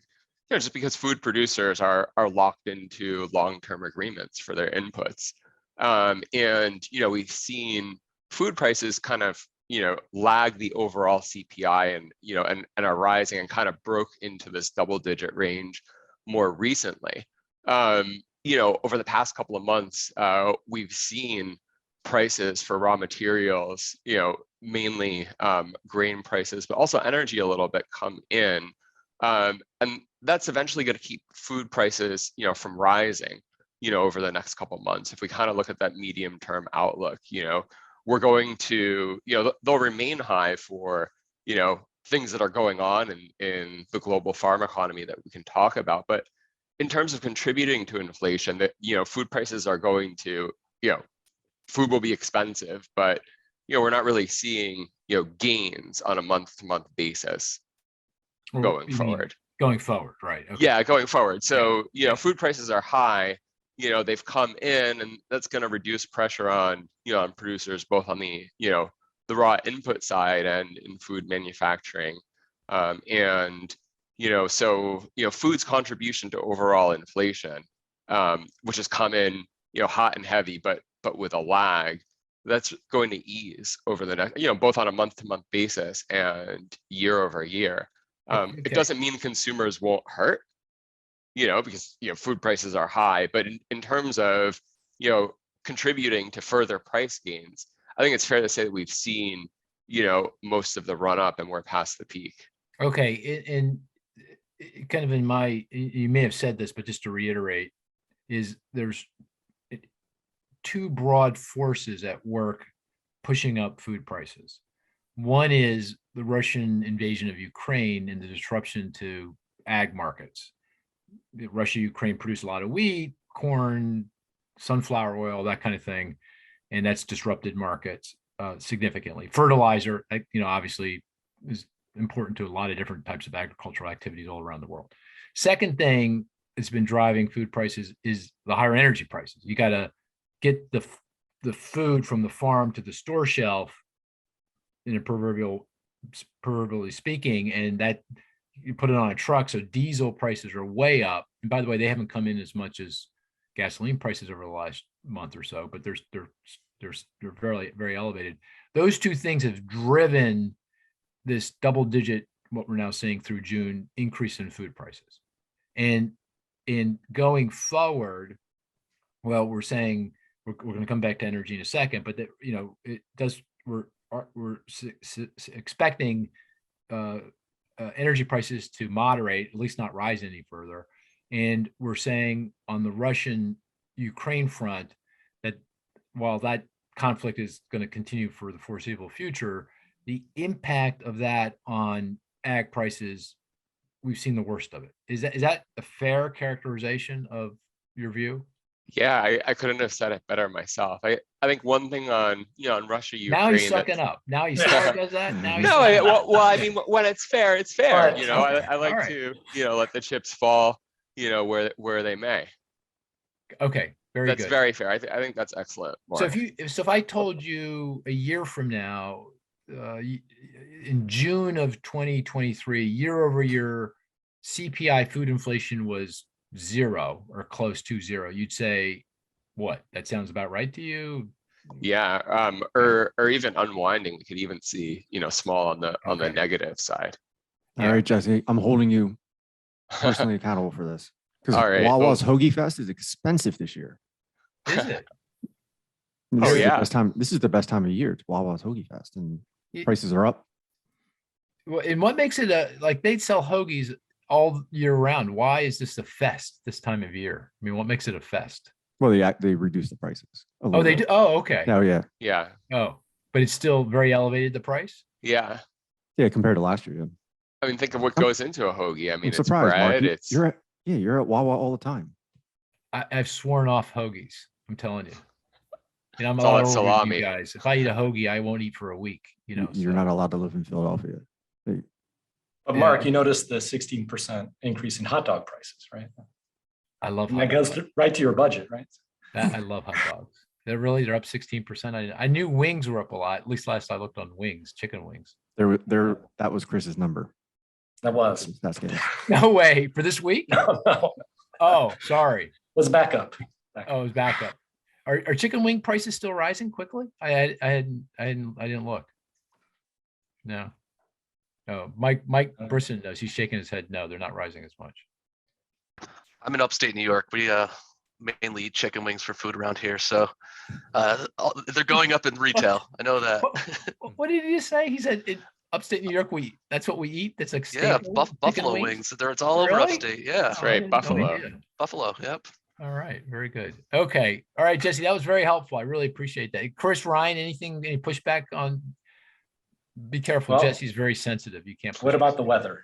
just because food producers are locked into long-term agreements for their inputs. And, we've seen food prices kind of, lag the overall CPI and, and are rising and kind of broke into this double-digit range more recently. Over the past couple of months, we've seen prices for raw materials, mainly grain prices, but also energy a little bit come in. And that's eventually going to keep food prices, from rising, over the next couple of months. If we kind of look at that medium-term outlook, we're going to, they'll remain high for, things that are going on in the global farm economy that we can talk about. But in terms of contributing to inflation, that, food prices are going to, food will be expensive, but, we're not really seeing, gains on a month-to-month basis going forward. Going forward, right? Okay. Yeah, going forward. So, food prices are high, they've come in, and that's going to reduce pressure on, on producers, both on the, the raw input side and in food manufacturing. And, so, food's contribution to overall inflation, which has come in, hot and heavy, but with a lag, that's going to ease over the next, both on a month-to-month basis and year over year. It doesn't mean consumers won't hurt, because, food prices are high, but in terms of, contributing to further price gains, I think it's fair to say that we've seen, most of the run up and we're past the peak. Okay. And kind of you may have said this, but just to reiterate, is there's two broad forces at work pushing up food prices. One is the Russian invasion of Ukraine and the disruption to ag markets. Russia, Ukraine produce a lot of wheat, corn, sunflower oil, that kind of thing. And that's disrupted markets significantly. Fertilizer, obviously is important to a lot of different types of agricultural activities all around the world. Second thing that's been driving food prices is the higher energy prices. You got to get the food from the farm to the store shelf in a proverbially speaking, and that you put it on a truck. So diesel prices are way up. And by the way, they haven't come in as much as gasoline prices over the last month or so, but they're very, very elevated. Those two things have driven this double-digit, what we're now seeing through June, increase in food prices. And in going forward, well, we're saying we're going to come back to energy in a second, but that, it does, we're expecting energy prices to moderate, at least not rise any further. And we're saying on the Russian-Ukraine front that while that conflict is going to continue for the foreseeable future, the impact of that on ag prices, we've seen the worst of it. Is that a fair characterization of your view? Yeah, I couldn't have said it better myself. I think one thing on, on Russia, Ukraine. Now he's sucking up. Now he does that. Now he's well, I mean, when it's fair, it's fair. Right. I like Right. to, let the chips fall, where they may. Okay, very That's good. very fair. I think that's excellent, Mark. So if I told you a year from now, in June of 2023, year over year, CPI food inflation was 0 or close to 0, you'd say, what? That sounds about right to you? Yeah, or even unwinding, we could even see, small on the negative side. All right, Jesse, I'm holding you personally accountable for this because All right. Wawa's Hoagie Fest is expensive this year. Is it? This is yeah. the best time. This is the best time of year. It's Wawa's Hoagie Fest, and prices are up. Well, and what makes it like they'd sell hoagies all year round? Why is this a fest this time of year? I mean, what makes it a fest? Well, they reduce the prices. Oh, they do. Oh, okay. Oh, yeah. Yeah. Oh, but it's still very elevated, the price. Yeah. Yeah, compared to last year. Yeah. I mean, think of what goes into a hoagie. I mean, I'm it's surprised, bread. Mark. You're at Wawa all the time. I've sworn off hoagies. I'm telling you. And I'm It's all all that over salami. you guys. If I eat a hoagie, I won't eat for a week. You're so. not allowed to live in Philadelphia. But Mark, you noticed the 16% increase in hot dog prices, right? I love And hot that goes dogs. right to your budget, right? I love hot dogs. They're up 16%. I knew wings were up a lot. At least last I looked on wings, chicken wings. That was Chris's number. That was. Just asking. No way, for this week? No. Oh, sorry. Was back up. Oh, it was back up. Are chicken wing prices still rising quickly? I didn't look. No. No, Mike Brisson knows. He's shaking his head. No, they're not rising as much. I'm in upstate New York. We mainly eat chicken wings for food around here, so they're going up in retail. I know that. What did he just say? He said in upstate New York, that's what we eat. That's like Yeah, staple, chicken buffalo wings. It's all over Really? upstate. Yeah, That's right, I had no Buffalo. idea. Buffalo. Yep. All right, very good. Okay, all right, Jesse, that was very helpful. I really appreciate that. Chris, Ryan, any pushback on? Be careful, Well, Jesse's very sensitive. You can't. What push about this. the weather?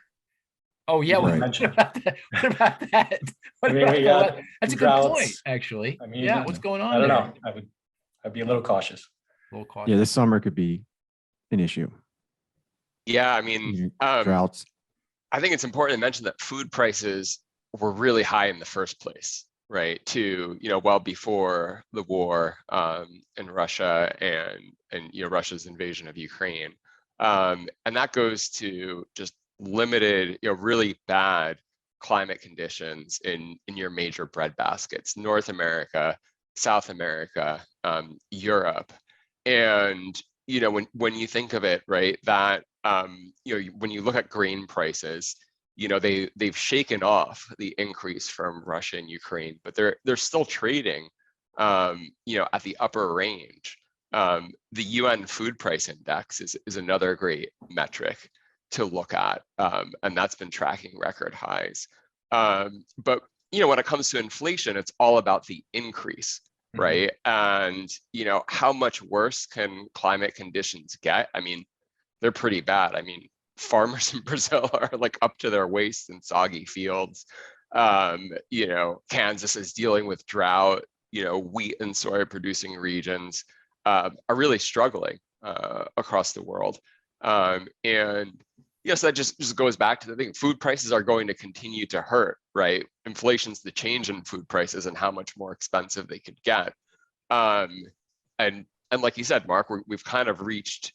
Oh yeah, You what mentioned. about that? What about that? What I mean, about we the got weather? That's a good point, droughts. actually. I mean, Yeah, what's going on? I don't there? know. I'd be a little cautious. A little cautious. Yeah, this summer could be an issue. Yeah, I mean, Droughts. I think it's important to mention that food prices were really high in the first place, right? Well before the war in Russia and Russia's invasion of Ukraine. And that goes to just limited, really bad climate conditions in your major bread baskets, North America, South America, Europe. And, when you think of it, right, that, when you look at grain prices, they've shaken off the increase from Russia and Ukraine, but they're still trading, at the upper range. The UN Food Price Index is another great metric to look at, and that's been tracking record highs. But when it comes to inflation, it's all about the increase, right? And how much worse can climate conditions get? I mean, they're pretty bad. I mean, farmers in Brazil are like up to their waist in soggy fields. Kansas is dealing with drought. Wheat and soy producing regions are really struggling across the world. And yes, that just goes back to the thing. Food prices are going to continue to hurt, right? Inflation's the change in food prices and how much more expensive they could get. And like you said, Mark, we've kind of reached,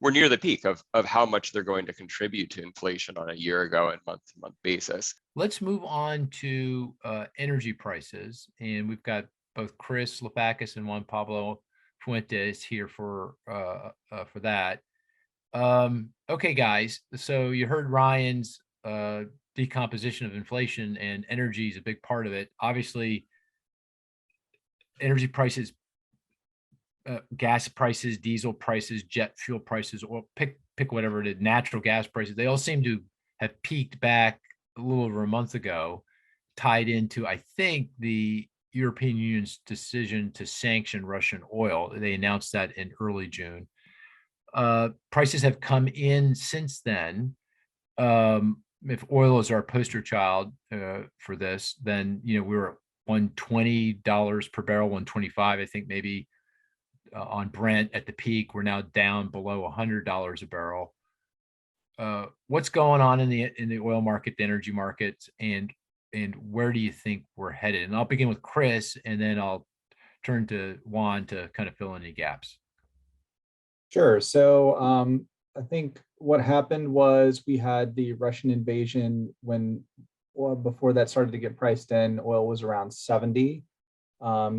we're near the peak of how much they're going to contribute to inflation on a year ago and month-to-month basis. Let's move on to energy prices, and we've got both Chris Lapakis and Juan Pablo Fuentes here for that. Okay, guys. So you heard Ryan's decomposition of inflation, and energy is a big part of it. Obviously, energy prices, gas prices, diesel prices, jet fuel prices, or pick whatever it is, natural gas prices. They all seem to have peaked back a little over a month ago, tied into, I think, the European Union's decision to sanction Russian oil. They announced that in early June. Prices have come in since then. If oil is our poster child for this, then we were at $120 per barrel, 125, I think maybe on Brent at the peak. We're now down below $100 a barrel. What's going on in the oil market, the energy markets, and where do you think we're headed? And I'll begin with Chris, and then I'll turn to Juan to kind of fill in any gaps. Sure. So I think what happened was we had the Russian invasion before that started to get priced in, oil was around 70,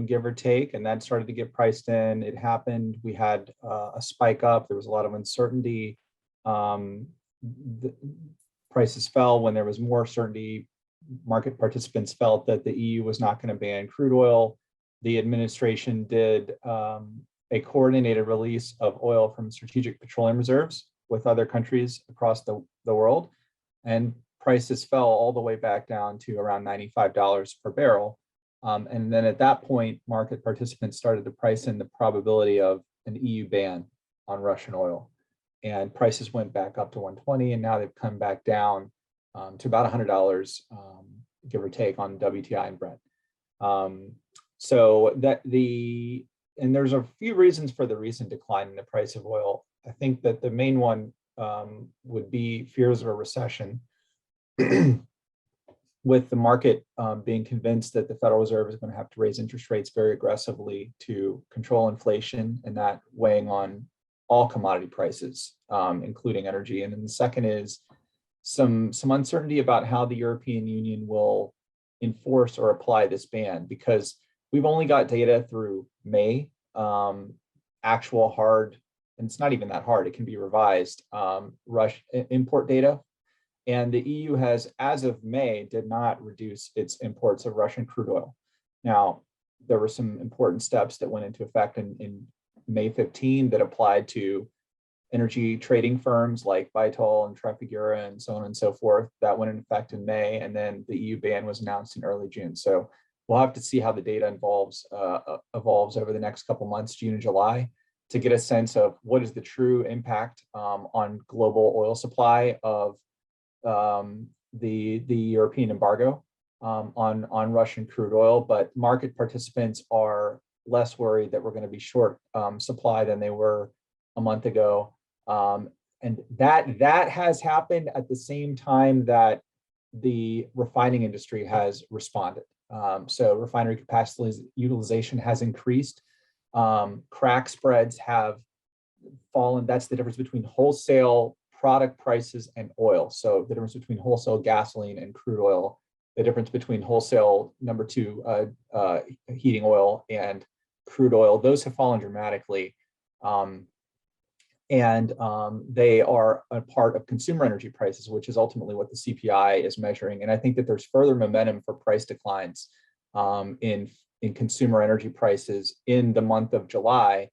give or take, and that started to get priced in. It happened. We had a spike up. There was a lot of uncertainty. The prices fell when there was more certainty. Market participants felt that the EU was not going to ban crude oil. The administration did a coordinated release of oil from strategic petroleum reserves with other countries across the world. And prices fell all the way back down to around $95 per barrel. And then at that point, market participants started to price in the probability of an EU ban on Russian oil. And prices went back up to 120, and now they've come back down to about $100, give or take, on WTI and Brent. And there's a few reasons for the recent decline in the price of oil. I think that the main one would be fears of a recession, with the market being convinced that the Federal Reserve is going to have to raise interest rates very aggressively to control inflation, and that weighing on all commodity prices, including energy. And then the second is some uncertainty about how the European Union will enforce or apply this ban, because we've only got data through May, actual hard, and it's not even that hard, it can be revised, import data. And the EU has, as of May, did not reduce its imports of Russian crude oil. Now, there were some important steps that went into effect in May 15 that applied to energy trading firms like Vitol and Trafigura and so on and so forth. That went into effect in May, and then the EU ban was announced in early June. So we'll have to see how the data evolves over the next couple months, June and July, to get a sense of what is the true impact on global oil supply of the European embargo on Russian crude oil. But market participants are less worried that we're going to be short supply than they were a month ago. And that has happened at the same time that the refining industry has responded. So refinery capacity utilization has increased. Crack spreads have fallen. That's the difference between wholesale product prices and oil. So the difference between wholesale gasoline and crude oil, the difference between wholesale number two heating oil and crude oil, those have fallen dramatically. They are a part of consumer energy prices, which is ultimately what the CPI is measuring. And I think that there's further momentum for price declines in consumer energy prices in the month of July,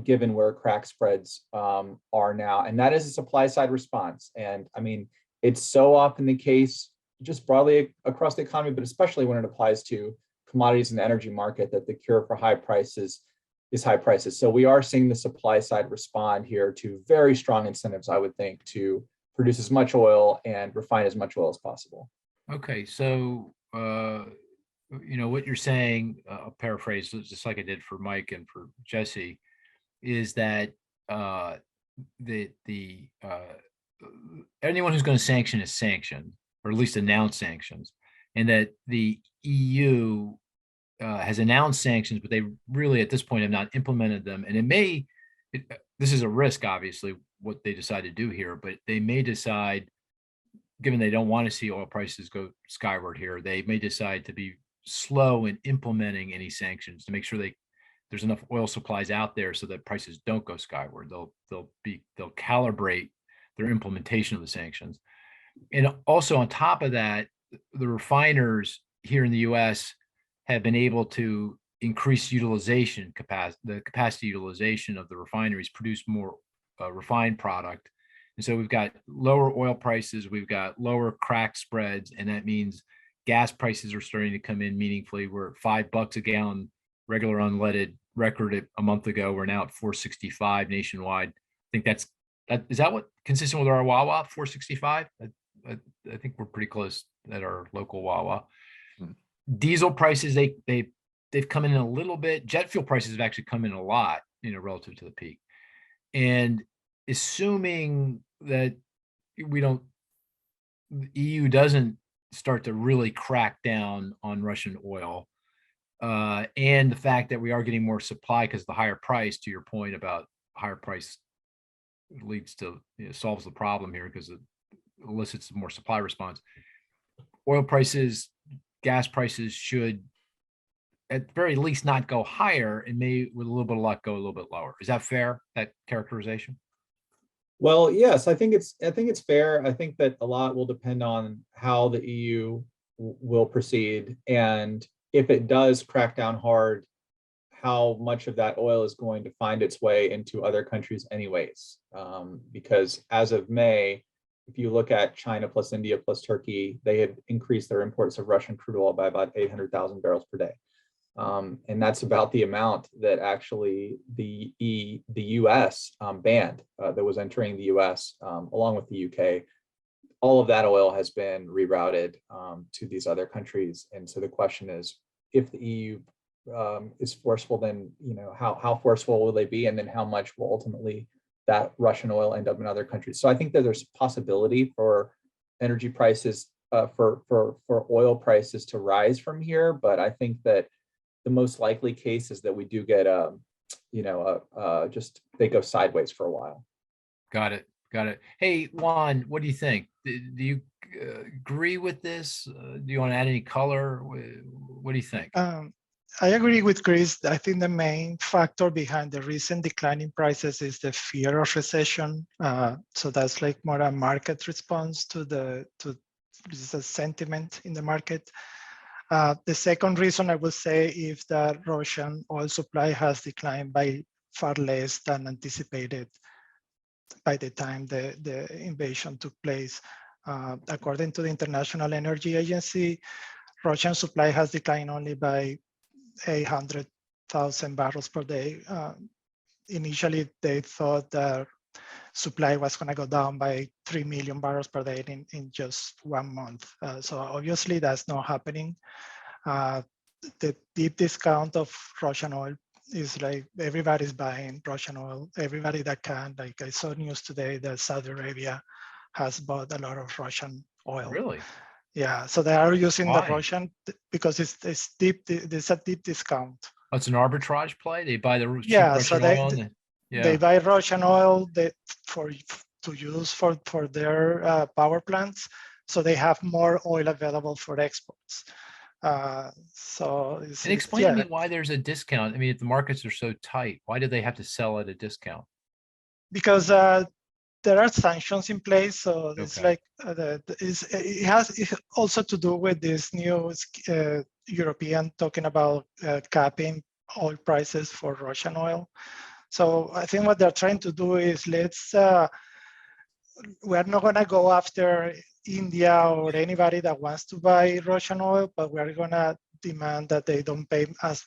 given where crack spreads are now. And that is a supply side response. And I mean, it's so often the case just broadly across the economy, but especially when it applies to commodities in the energy market, that the cure for high prices is high prices. So we are seeing the supply side respond here to very strong incentives, I would think, to produce as much oil and refine as much oil as possible. Okay, so what you're saying, I'll paraphrase just like I did for Mike and for Jesse, is that anyone who's going to sanction is sanctioned, or at least announce sanctions, and that the EU has announced sanctions, but they really at this point have not implemented them. And this is a risk, obviously, what they decide to do here, but they may decide, given they don't want to see oil prices go skyward here, they may decide to be slow in implementing any sanctions to make sure there's enough oil supplies out there so that prices don't go skyward. They'll calibrate their implementation of the sanctions. And also on top of that, the refiners here in the US have been able to increase utilization capacity, the capacity utilization of the refineries, produce more refined product. And so we've got lower oil prices, we've got lower crack spreads, and that means gas prices are starting to come in meaningfully. We're at $5 a gallon, regular unleaded, record a month ago. We're now at $4.65 nationwide. I think is that what consistent with our Wawa, $4.65? I think we're pretty close at our local Wawa. Diesel prices, they've come in a little bit. Jet fuel prices have actually come in a lot, relative to the peak. And assuming that the EU doesn't start to really crack down on Russian oil, and the fact that we are getting more supply because the higher price, to your point about higher price leads to, solves the problem here because it elicits more supply response. Oil prices, gas prices should at very least not go higher, and may, with a little bit of luck, go a little bit lower. Is that fair, that characterization? Well, yes, I think it's fair. I think that a lot will depend on how the EU will proceed, and if it does crack down hard, how much of that oil is going to find its way into other countries anyways. Because as of May, if you look at China plus India plus Turkey, they had increased their imports of Russian crude oil by about 800,000 barrels per day. And that's about the amount that actually the US banned that was entering the US along with the UK. All of that oil has been rerouted to these other countries. And so the question is, if the EU is forceful, then how forceful will they be, and then how much will ultimately that Russian oil end up in other countries? So I think that there's a possibility for energy prices, for oil prices to rise from here, but I think that the most likely case is that we do get just they go sideways for a while. Got it. Hey, Juan, what do you think? Do you agree with this? Do you want to add any color? What do you think? I agree with Chris. I think the main factor behind the recent decline in prices is the fear of recession. So that's like more a market response to the sentiment in the market. The second reason I would say is that Russian oil supply has declined by far less than anticipated by the time the invasion took place. According to the International Energy Agency, Russian supply has declined only by 800,000 barrels per day. Initially, they thought that supply was going to go down by 3 million barrels per day in just 1 month. So obviously that's not happening. The deep discount of Russian oil is like everybody's buying Russian oil, everybody that can. Like I saw news today that Saudi Arabia has bought a lot of Russian oil. Really? Yeah, so they are using Why? the Russian because it's deep. There's a deep discount. Oh, it's an arbitrage play. They buy the cheap Yeah, so Russian oil. And they buy Russian oil to use for their power plants, so they have more oil available for exports. So and explain to me why there's a discount. I mean, if the markets are so tight, why do they have to sell at a discount? Because there are sanctions in place, so it's like it has also to do with this new European talking about capping oil prices for Russian oil. So I think what they're trying to do is we're not going to go after India or anybody that wants to buy Russian oil, but we're going to demand that they don't pay as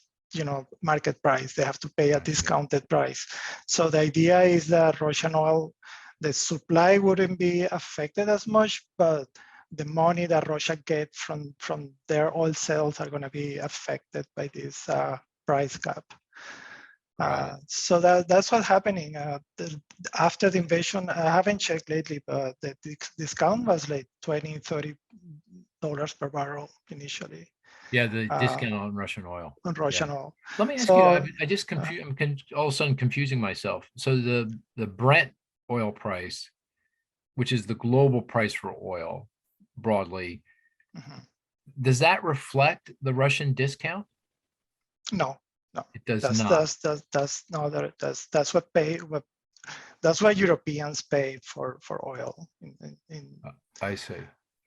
market price. They have to pay a discounted price. So the idea is that Russian oil, the supply wouldn't be affected as much, but the money that Russia gets from their oil sales are going to be affected by this price cap. So that's what's happening. After the invasion, I haven't checked lately, but the discount was like $20-30 per barrel initially. Yeah, the discount on Russian oil. On Russian oil. Let me ask you, I just confused, I'm all of a sudden confusing myself. So the Brent oil price, which is the global price for oil broadly, does that reflect the Russian discount? No. It does not. That's what Europeans pay for oil. I see.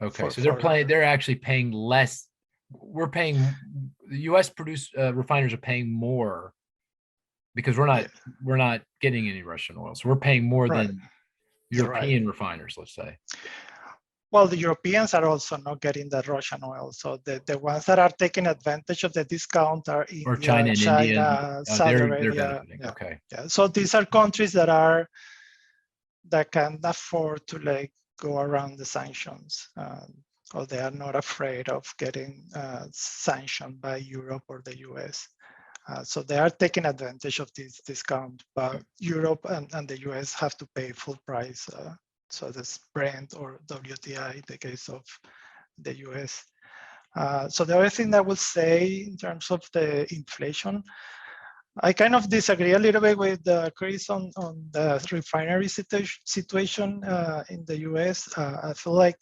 Okay, so they're actually paying less. We're paying, the U.S. refiners are paying more because we're not getting any Russian oil. So we're paying more than European refiners, let's say. Well, the Europeans are also not getting the Russian oil. So the ones that are taking advantage of the discount are India, or China, India. Saudi They're Arabia. benefiting. Okay. Yeah. So these are countries that can afford to go around the sanctions, or they are not afraid of getting sanctioned by Europe or the US. So they are taking advantage of this discount, but Europe and the US have to pay full price. So that's Brent or WTI in the case of the US. So the other thing that I would say in terms of the inflation, I kind of disagree a little bit with Cris on the refinery situation in the US. I feel like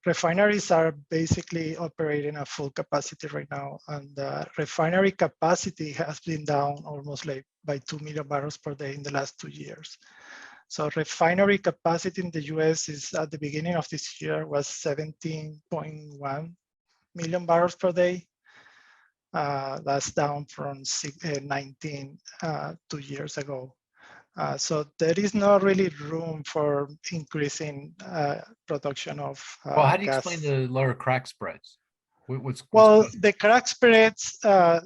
refineries are basically operating at full capacity right now, and refinery capacity has been down almost by 2 million barrels per day in the last 2 years. So refinery capacity in the US is at the beginning of this year was 17.1 million barrels per day. That's down from 19 2 years ago. So there is not really room for increasing production of well, how do you gas. explain the lower crack spreads? Well, the crack spreads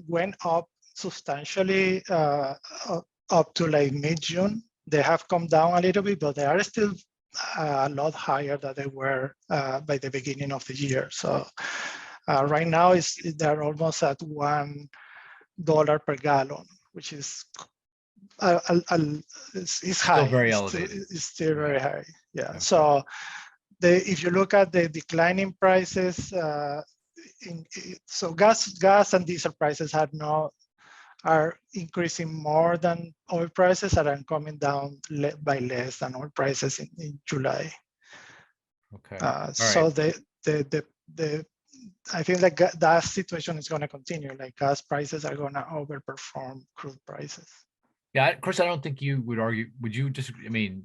went up substantially up to mid-June. They have come down a little bit, but they are still a lot higher than they were by the beginning of the year. So right now they're almost at $1 per gallon, which is it's high. Still very elevated. It's still very high. Yeah. Okay. So if you look at the declining prices, so gas and diesel prices are increasing more than oil prices and are coming down by less than oil prices in July. Okay. So right. the I think like that situation is going to continue. Like gas prices are going to overperform crude prices. Yeah, Chris, I don't think you would argue. Would you disagree? I mean,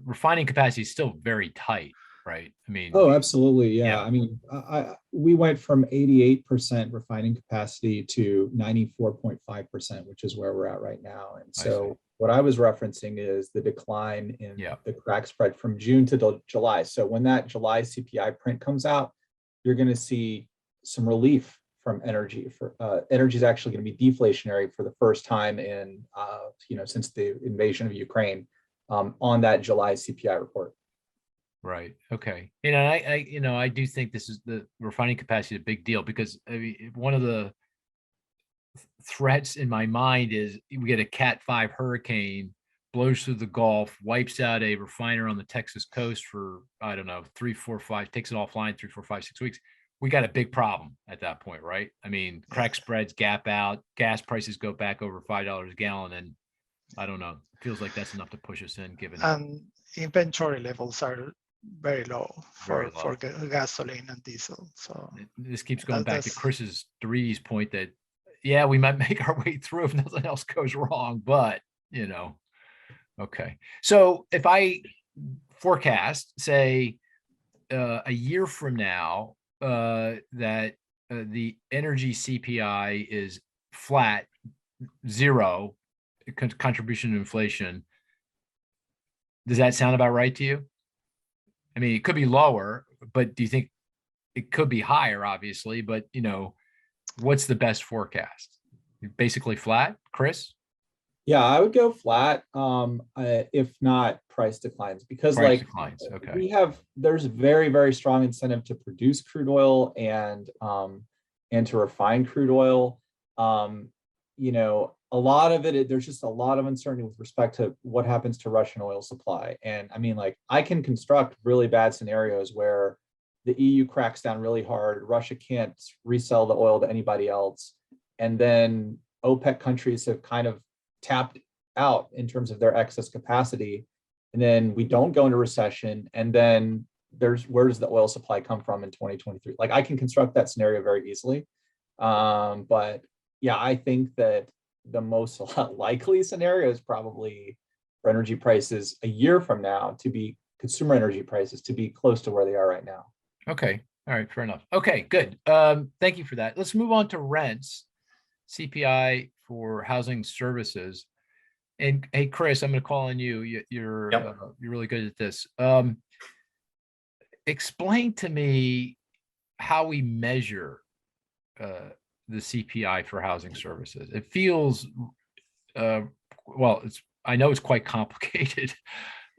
refining capacity is still very tight, right? I mean, Oh, absolutely. Yeah. Yeah. I mean, we went from 88% refining capacity to 94.5%, which is where we're at right now. And I see. so what I was referencing is the decline in Yeah. the crack spread from June to July. So when that July CPI print comes out, you're going to see some relief from energy. For energy is actually going to be deflationary for the first time in since the invasion of Ukraine on that July CPI report. Right. Okay. I do think this is the refining capacity is a big deal because I mean, one of the threats in my mind is we get a Cat 5 hurricane, blows through the Gulf, wipes out a refiner on the Texas coast for, I don't know, 3, 4, 5, takes it offline 3, 4, 5, 6 weeks. We got a big problem at that point, right? I mean, crack spreads gap out, gas prices go back over $5 a gallon, and I don't know. Feels like that's enough to push us in, given And inventory levels are very low Very for low. gasoline and diesel. So this keeps going back to that's Chris's 3D's point that, yeah, we might make our way through if nothing else goes wrong, but okay. So if I forecast, say, a year from now, that the energy CPI is flat, zero contribution to inflation, does that sound about right to you? I mean, it could be lower, but do you think it could be higher, obviously, but what's the best forecast? Basically flat, Cris? Yeah, I would go flat, if not price declines, because Price like declines. Okay. there's very, very strong incentive to produce crude oil and to refine crude oil. A lot of it, there's just a lot of uncertainty with respect to what happens to Russian oil supply. And I mean, like I can construct really bad scenarios where the EU cracks down really hard, Russia can't resell the oil to anybody else, and then OPEC countries have kind of tapped out in terms of their excess capacity, and then we don't go into recession, and then where does the oil supply come from in 2023? Like I can construct that scenario very easily, but yeah, I think that the most likely scenario is probably for energy prices a year from now to be consumer energy prices to be close to where they are right now. Okay. All right. Fair enough. Okay, good. Thank you for that. Let's move on to rents, CPI for housing services. And hey, Cris, I'm going to call on you. You're really good at this. Explain to me how we measure the CPI for housing services. It feels, I know it's quite complicated,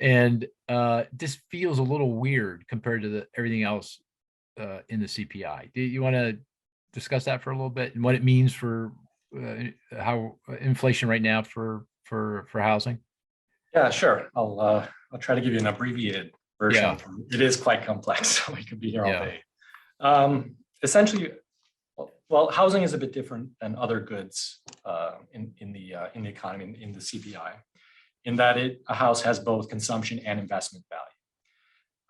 and this feels a little weird compared to everything else in the CPI. Do you want to discuss that for a little bit and what it means for how inflation right now for housing? Yeah, sure. I'll try to give you an abbreviated version. Yeah. It is quite complex, so we could be here all Yeah. day. Essentially, well, housing is a bit different than other goods in the economy, in the CPI, in that a house has both consumption and investment value.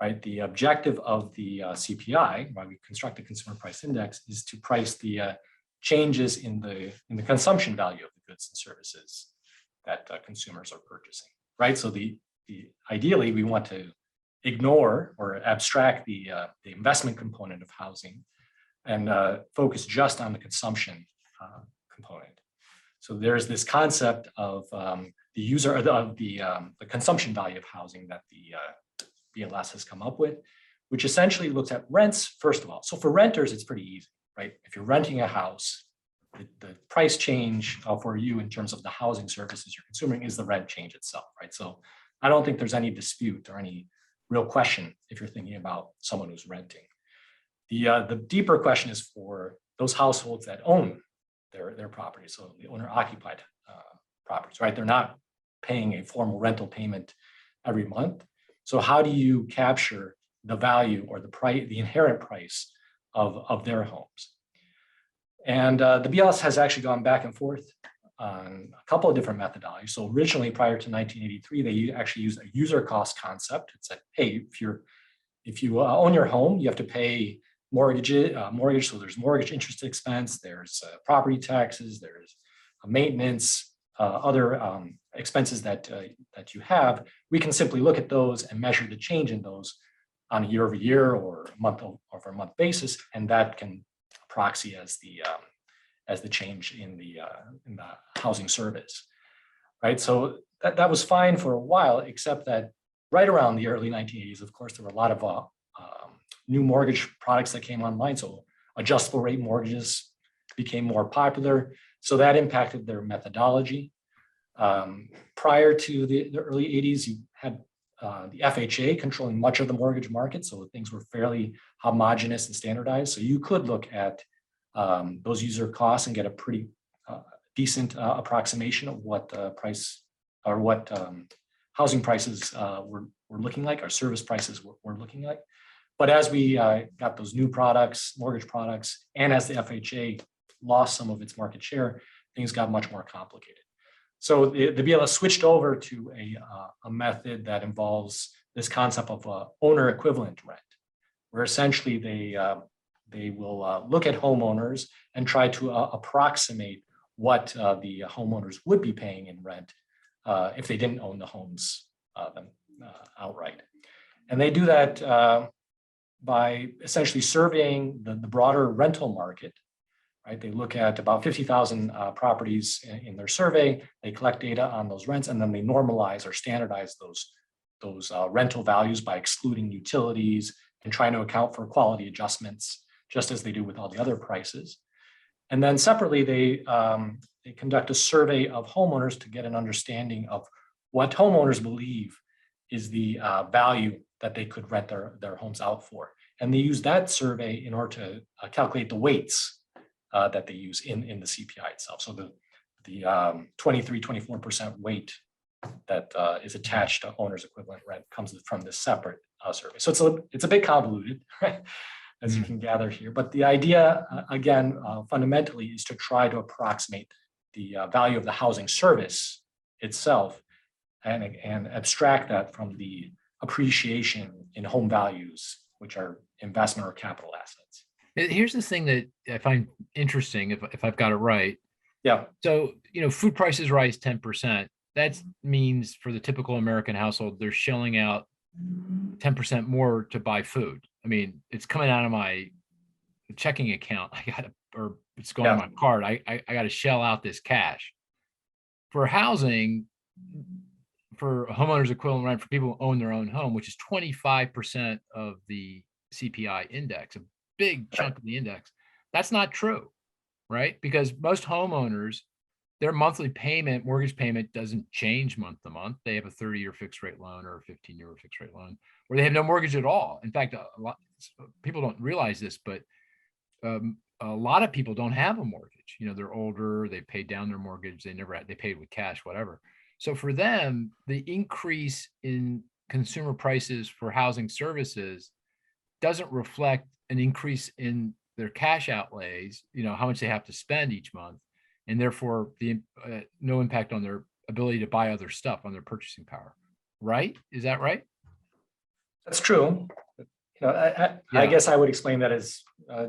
Right. The objective of the CPI, why we construct the consumer price index, is to price the changes in the consumption value of the goods and services that consumers are purchasing. Right. So ideally we want to ignore or abstract the investment component of housing and focus just on the consumption component. So there's this concept of the consumption value of housing that the BLS has come up with, which essentially looks at rents, first of all. So for renters, it's pretty easy, right? If you're renting a house, the price change for you in terms of the housing services you're consuming is the rent change itself, right? So I don't think there's any dispute or any real question if you're thinking about someone who's renting. The deeper question is for those households that own their property, so the owner-occupied properties, right? They're not paying a formal rental payment every month. So how do you capture the value or the inherent price of their homes? And the BLS has actually gone back and forth on a couple of different methodologies. So originally, prior to 1983, they actually used a user cost concept. It said, hey, if you're if you own your home, you have to pay mortgage. So there's mortgage interest expense, there's property taxes, there's maintenance, other expenses that you have. We can simply look at those and measure the change in those on a year-over-year or month-over-month basis, and that can proxy as the change in the housing service, right? So that was fine for a while, except that right around the early 1980s, of course, there were a lot of new mortgage products that came online. So adjustable rate mortgages became more popular. So that impacted their methodology. Prior to the early 80s, you had the FHA controlling much of the mortgage market. So things were fairly homogeneous and standardized. So you could look at those user costs and get a pretty decent approximation of what price or what housing prices were looking like, our service prices were looking like. But as we got those new products, mortgage products, and as the FHA lost some of its market share, things got much more complicated. So the BLS switched over to a method that involves this concept of owner equivalent rent, where essentially they will look at homeowners and try to approximate what the homeowners would be paying in rent if they didn't own the homes outright. And they do that by essentially surveying the broader rental market, right? They look at about 50,000 properties in their survey. They collect data on those rents, and then they normalize or standardize those rental values by excluding utilities and trying to account for quality adjustments, just as they do with all the other prices. And then separately, they conduct a survey of homeowners to get an understanding of what homeowners believe is the value that they could rent their homes out for. And they use that survey in order to calculate the weights that they use in the CPI itself. So the 23, 24% weight that is attached to owner's equivalent rent comes from this separate survey. So it's a bit convoluted, right? As you can gather here. But the idea, again, fundamentally is to try to approximate the value of the housing service itself and abstract that from the appreciation in home values, which are investment or capital assets. Here's the thing that I find interesting, if I've got it right. Yeah. So, food prices rise 10%. That means for the typical American household, they're shelling out 10% more to buy food. I mean, it's coming out of my checking account. Or it's going on my card. I got to shell out this cash. For housing, for homeowners equivalent rent for people who own their own home, which is 25% of the CPI index, a big chunk of the index. That's not true, right? Because most homeowners, their monthly payment, mortgage payment doesn't change month to month. They have a 30-year fixed rate loan or a 15-year fixed rate loan, or they have no mortgage at all. In fact, a lot people don't realize this, but a lot of people don't have a mortgage. They're older, they paid down their mortgage, they paid with cash, whatever. So for them, the increase in consumer prices for housing services doesn't reflect an increase in their cash outlays, how much they have to spend each month, and therefore the no impact on their ability to buy other stuff, on their purchasing power. Right? Is that right? That's true. I guess I would explain that as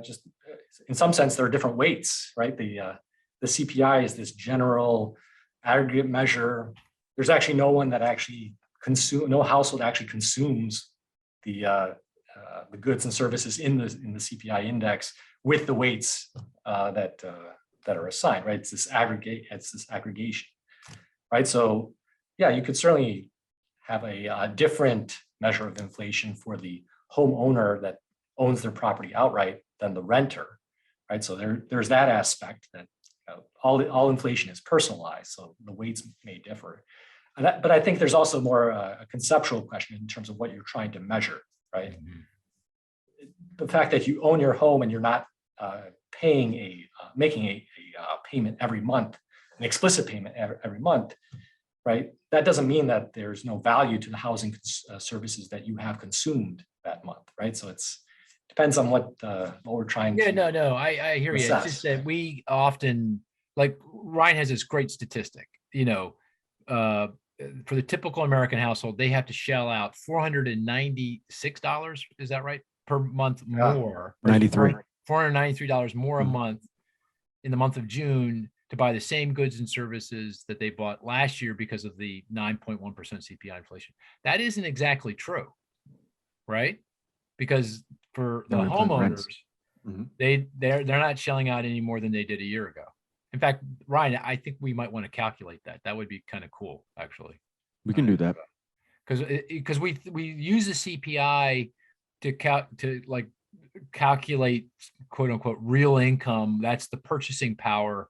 just in some sense there are different weights, right? The CPI is this general aggregate measure. There's actually no one that actually no household actually consumes the goods and services in the CPI index with the weights that are assigned, right? It's this aggregation, right? So yeah, you could certainly have a different measure of inflation for the homeowner that owns their property outright than the renter, right? So there's that aspect that all inflation is personalized, so the weights may differ. But I think there's also more a conceptual question in terms of what you're trying to measure, right? Mm-hmm. The fact that you own your home and you're not making a payment every month, an explicit payment every month, right? That doesn't mean that there's no value to the housing services that you have consumed that month, right? So depends on what we're trying to. Yeah, no, I hear you. It's just that we often, like Ryan has this great statistic, for the typical American household, they have to shell out $496, is that right? Per month more. 93. $493 more a Mhm. month in the month of June to buy the same goods and services that they bought last year because of the 9.1% CPI inflation. That isn't exactly true, right? Because for the No, include rents. homeowners, Mhm. they're not shelling out any more than they did a year ago. In fact, Ryan, I think we might want to calculate that. That would be kind of cool, actually. We can do that. Because we use the CPI to calculate quote unquote real income. That's the purchasing power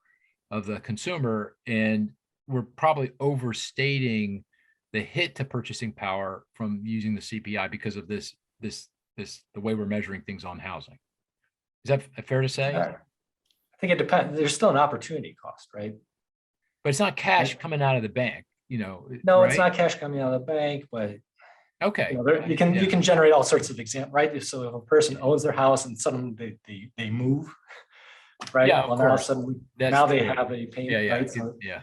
of the consumer, and we're probably overstating the hit to purchasing power from using the CPI because of the way we're measuring things on housing. Is that fair to say? I think it depends. There's still an opportunity cost, right? But it's not cash coming out of the bank, No, right? it's not cash coming out of the bank, but Okay. you can generate all sorts of examples, right? So if a person owns their house and suddenly they move, right? Yeah, of Well, now all of a course. sudden, That's now they true. have a payment, Yeah. right? So, Yeah.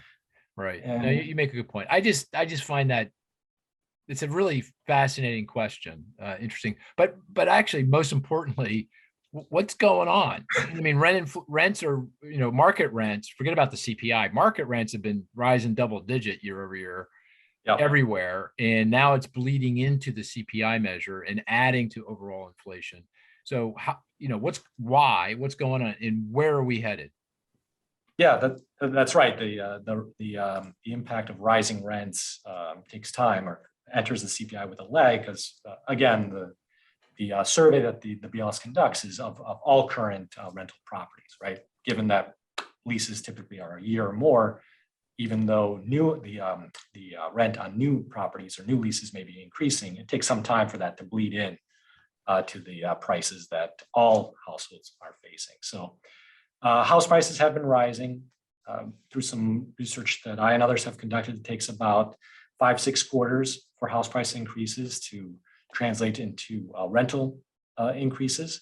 Right. No, and you make a good point. I just find that it's a really fascinating question, interesting. But actually, most importantly, what's going on? I mean, rents are, market rents. Forget about the CPI. Market rents have been rising double digit year over year everywhere, and now it's bleeding into the CPI measure and adding to overall inflation. So how, what's going on, and where are we headed? yeah, that's right. The impact of rising rents takes time or enters the CPI with a lag because again, the survey that the BLS conducts is of all current rental properties, right? Given that leases typically are a year or more, even though the rent on new properties or new leases may be increasing, it takes some time for that to bleed in to the prices that all households are facing. So house prices have been rising through some research that I and others have conducted. It takes about 5-6 quarters for house price increases to translate into rental increases.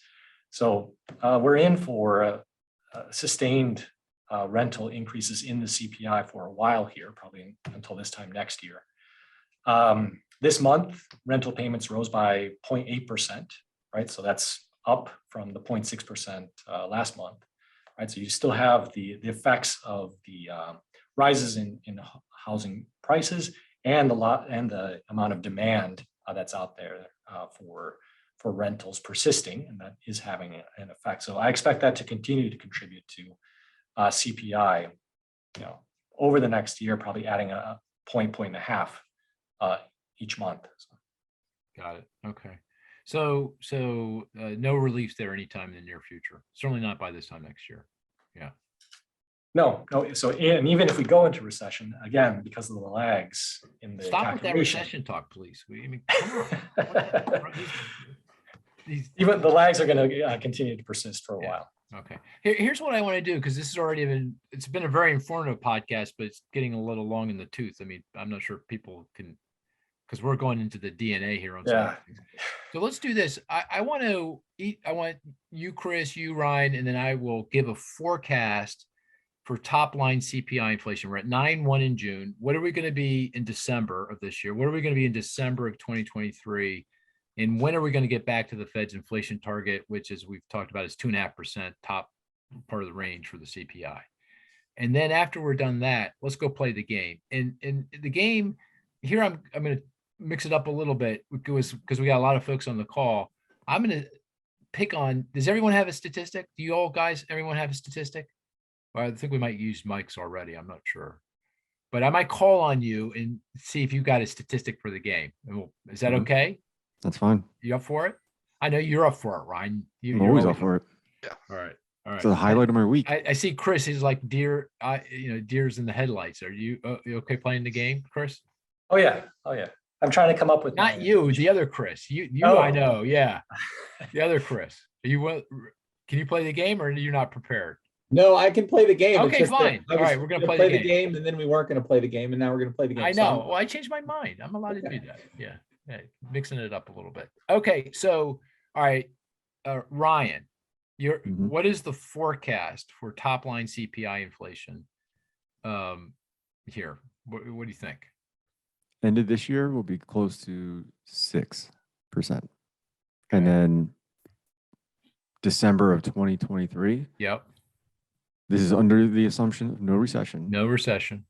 So we're in for sustained rental increases in the CPI for a while here, probably until this time next year. This month, rental payments rose by 0.8%, right? So that's up from the 0.6% last month, right? So you still have the effects of the rises in housing prices and the amount of demand that's out there for rentals persisting, and that is having an effect. So I expect that to continue to contribute to CPI, over the next year, probably adding a point and a half each month. So. Got it. Okay. So no relief there anytime in the near future. Certainly not by this time next year. Yeah. No. So, and even if we go into recession again, because of the lags in the Stop with that calculation. recession talk, please. Come on. Even the lags are going to continue to persist for a while. Okay. Here's what I want to do, because this is it's been a very informative podcast, but it's getting a little long in the tooth. I mean, I'm not sure people can, because we're going into the DNA here on some things. So let's do this. I want you, Cris, you, Ryan, and then I will give a forecast for top line CPI inflation. We're at 9.1 in June. What are we going to be in December of this year? What are we going to be in December of 2023? And when are we going to get back to the Fed's inflation target, which, as we've talked about, is 2.5%, top part of the range for the CPI. And then after we're done that, let's go play the game. And the game here, I'm going to mix it up a little bit because we got a lot of folks on the call. I'm going to pick on, does everyone have a statistic? Do you all guys, everyone have a statistic? Well, I think we might use mics already. I'm not sure. But I might call on you and see if you got a statistic for the game. Is that okay? That's fine. You up for it? I know you're up for it, Ryan. I'm always up for it. Yeah. All right. It's the highlight of my week. I see Cris. He's like deers in the headlights. Are you okay playing the game, Cris? Oh yeah. I'm trying to come up with Not you, the other Cris. You I know. Yeah, the other Cris. Can you play the game, or are you not prepared? No, I can play the game. Okay, fine. All right, we're gonna play the game, and then we weren't gonna play the game, and now we're gonna play the game. I know. Well, I changed my mind. I'm allowed to do that. Yeah, mixing it up a little bit. Okay, so all right, Ryan, what is the forecast for top line CPI inflation here? What do you think? end of this year will be close to 6%. Okay. And then December of 2023, Yep. this is under the assumption of no recession, No recession.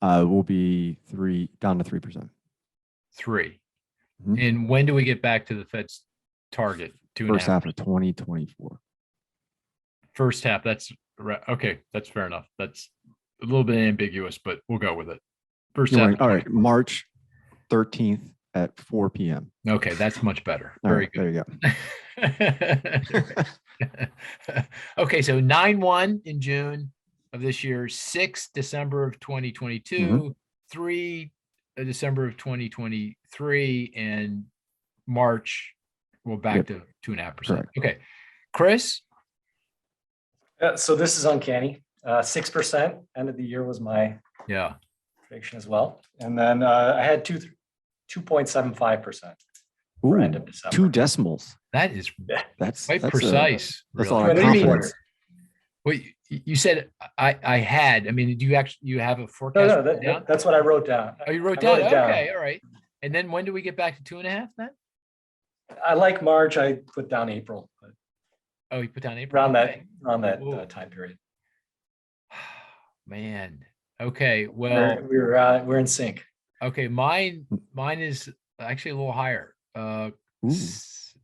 will be down to 3%. 3. Mhm. And when do we get back to the Fed's target? 2.5%. First half of 2024. First half. That's right. Okay, that's fair enough. That's a little bit ambiguous, but we'll go with it. First You're half. right. All right, March 13th at 4 p.m. Okay, that's much better. All Very right, there you good. go. Okay, so 9/1 in June of this year, 6 December of 2022, 3 December of 2023, and March, we're back to 2.5%. Correct. Okay, Chris. So this is uncanny. 6% end of the year was my Yeah. prediction as well. And then I had 2.75% for end of Ooh, December. 2 decimals. That is That's quite that's precise. that's really. a lot of Two and a confidence. quarter. Well, you said I had. I mean, do you have a No, forecast? no, written down? that's what I wrote down. Oh, you wrote I down. it down. Okay, all right. And then when do we get back to 2.5 then? I like March. I put down April, but Oh, you put down April. around Okay. that time period. Man. Okay. Well, We're in sync. okay. Mine is actually a little higher. Ooh.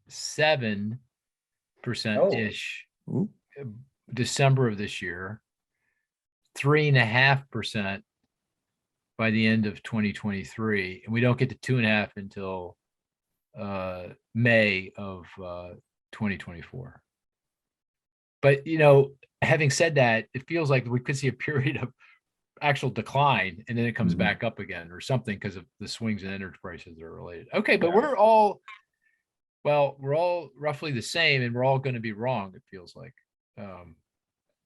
7% ish. Ooh. December of this year. 3.5% by the end of 2023, and we don't get to 2.5 until May of 2024. But having said that, it feels like we could see a period of actual decline, and then it comes Mhm. back up again or something because of the swings in energy prices that are related. Okay, but Yeah. we're all roughly the same, and we're all going to be wrong. It feels like,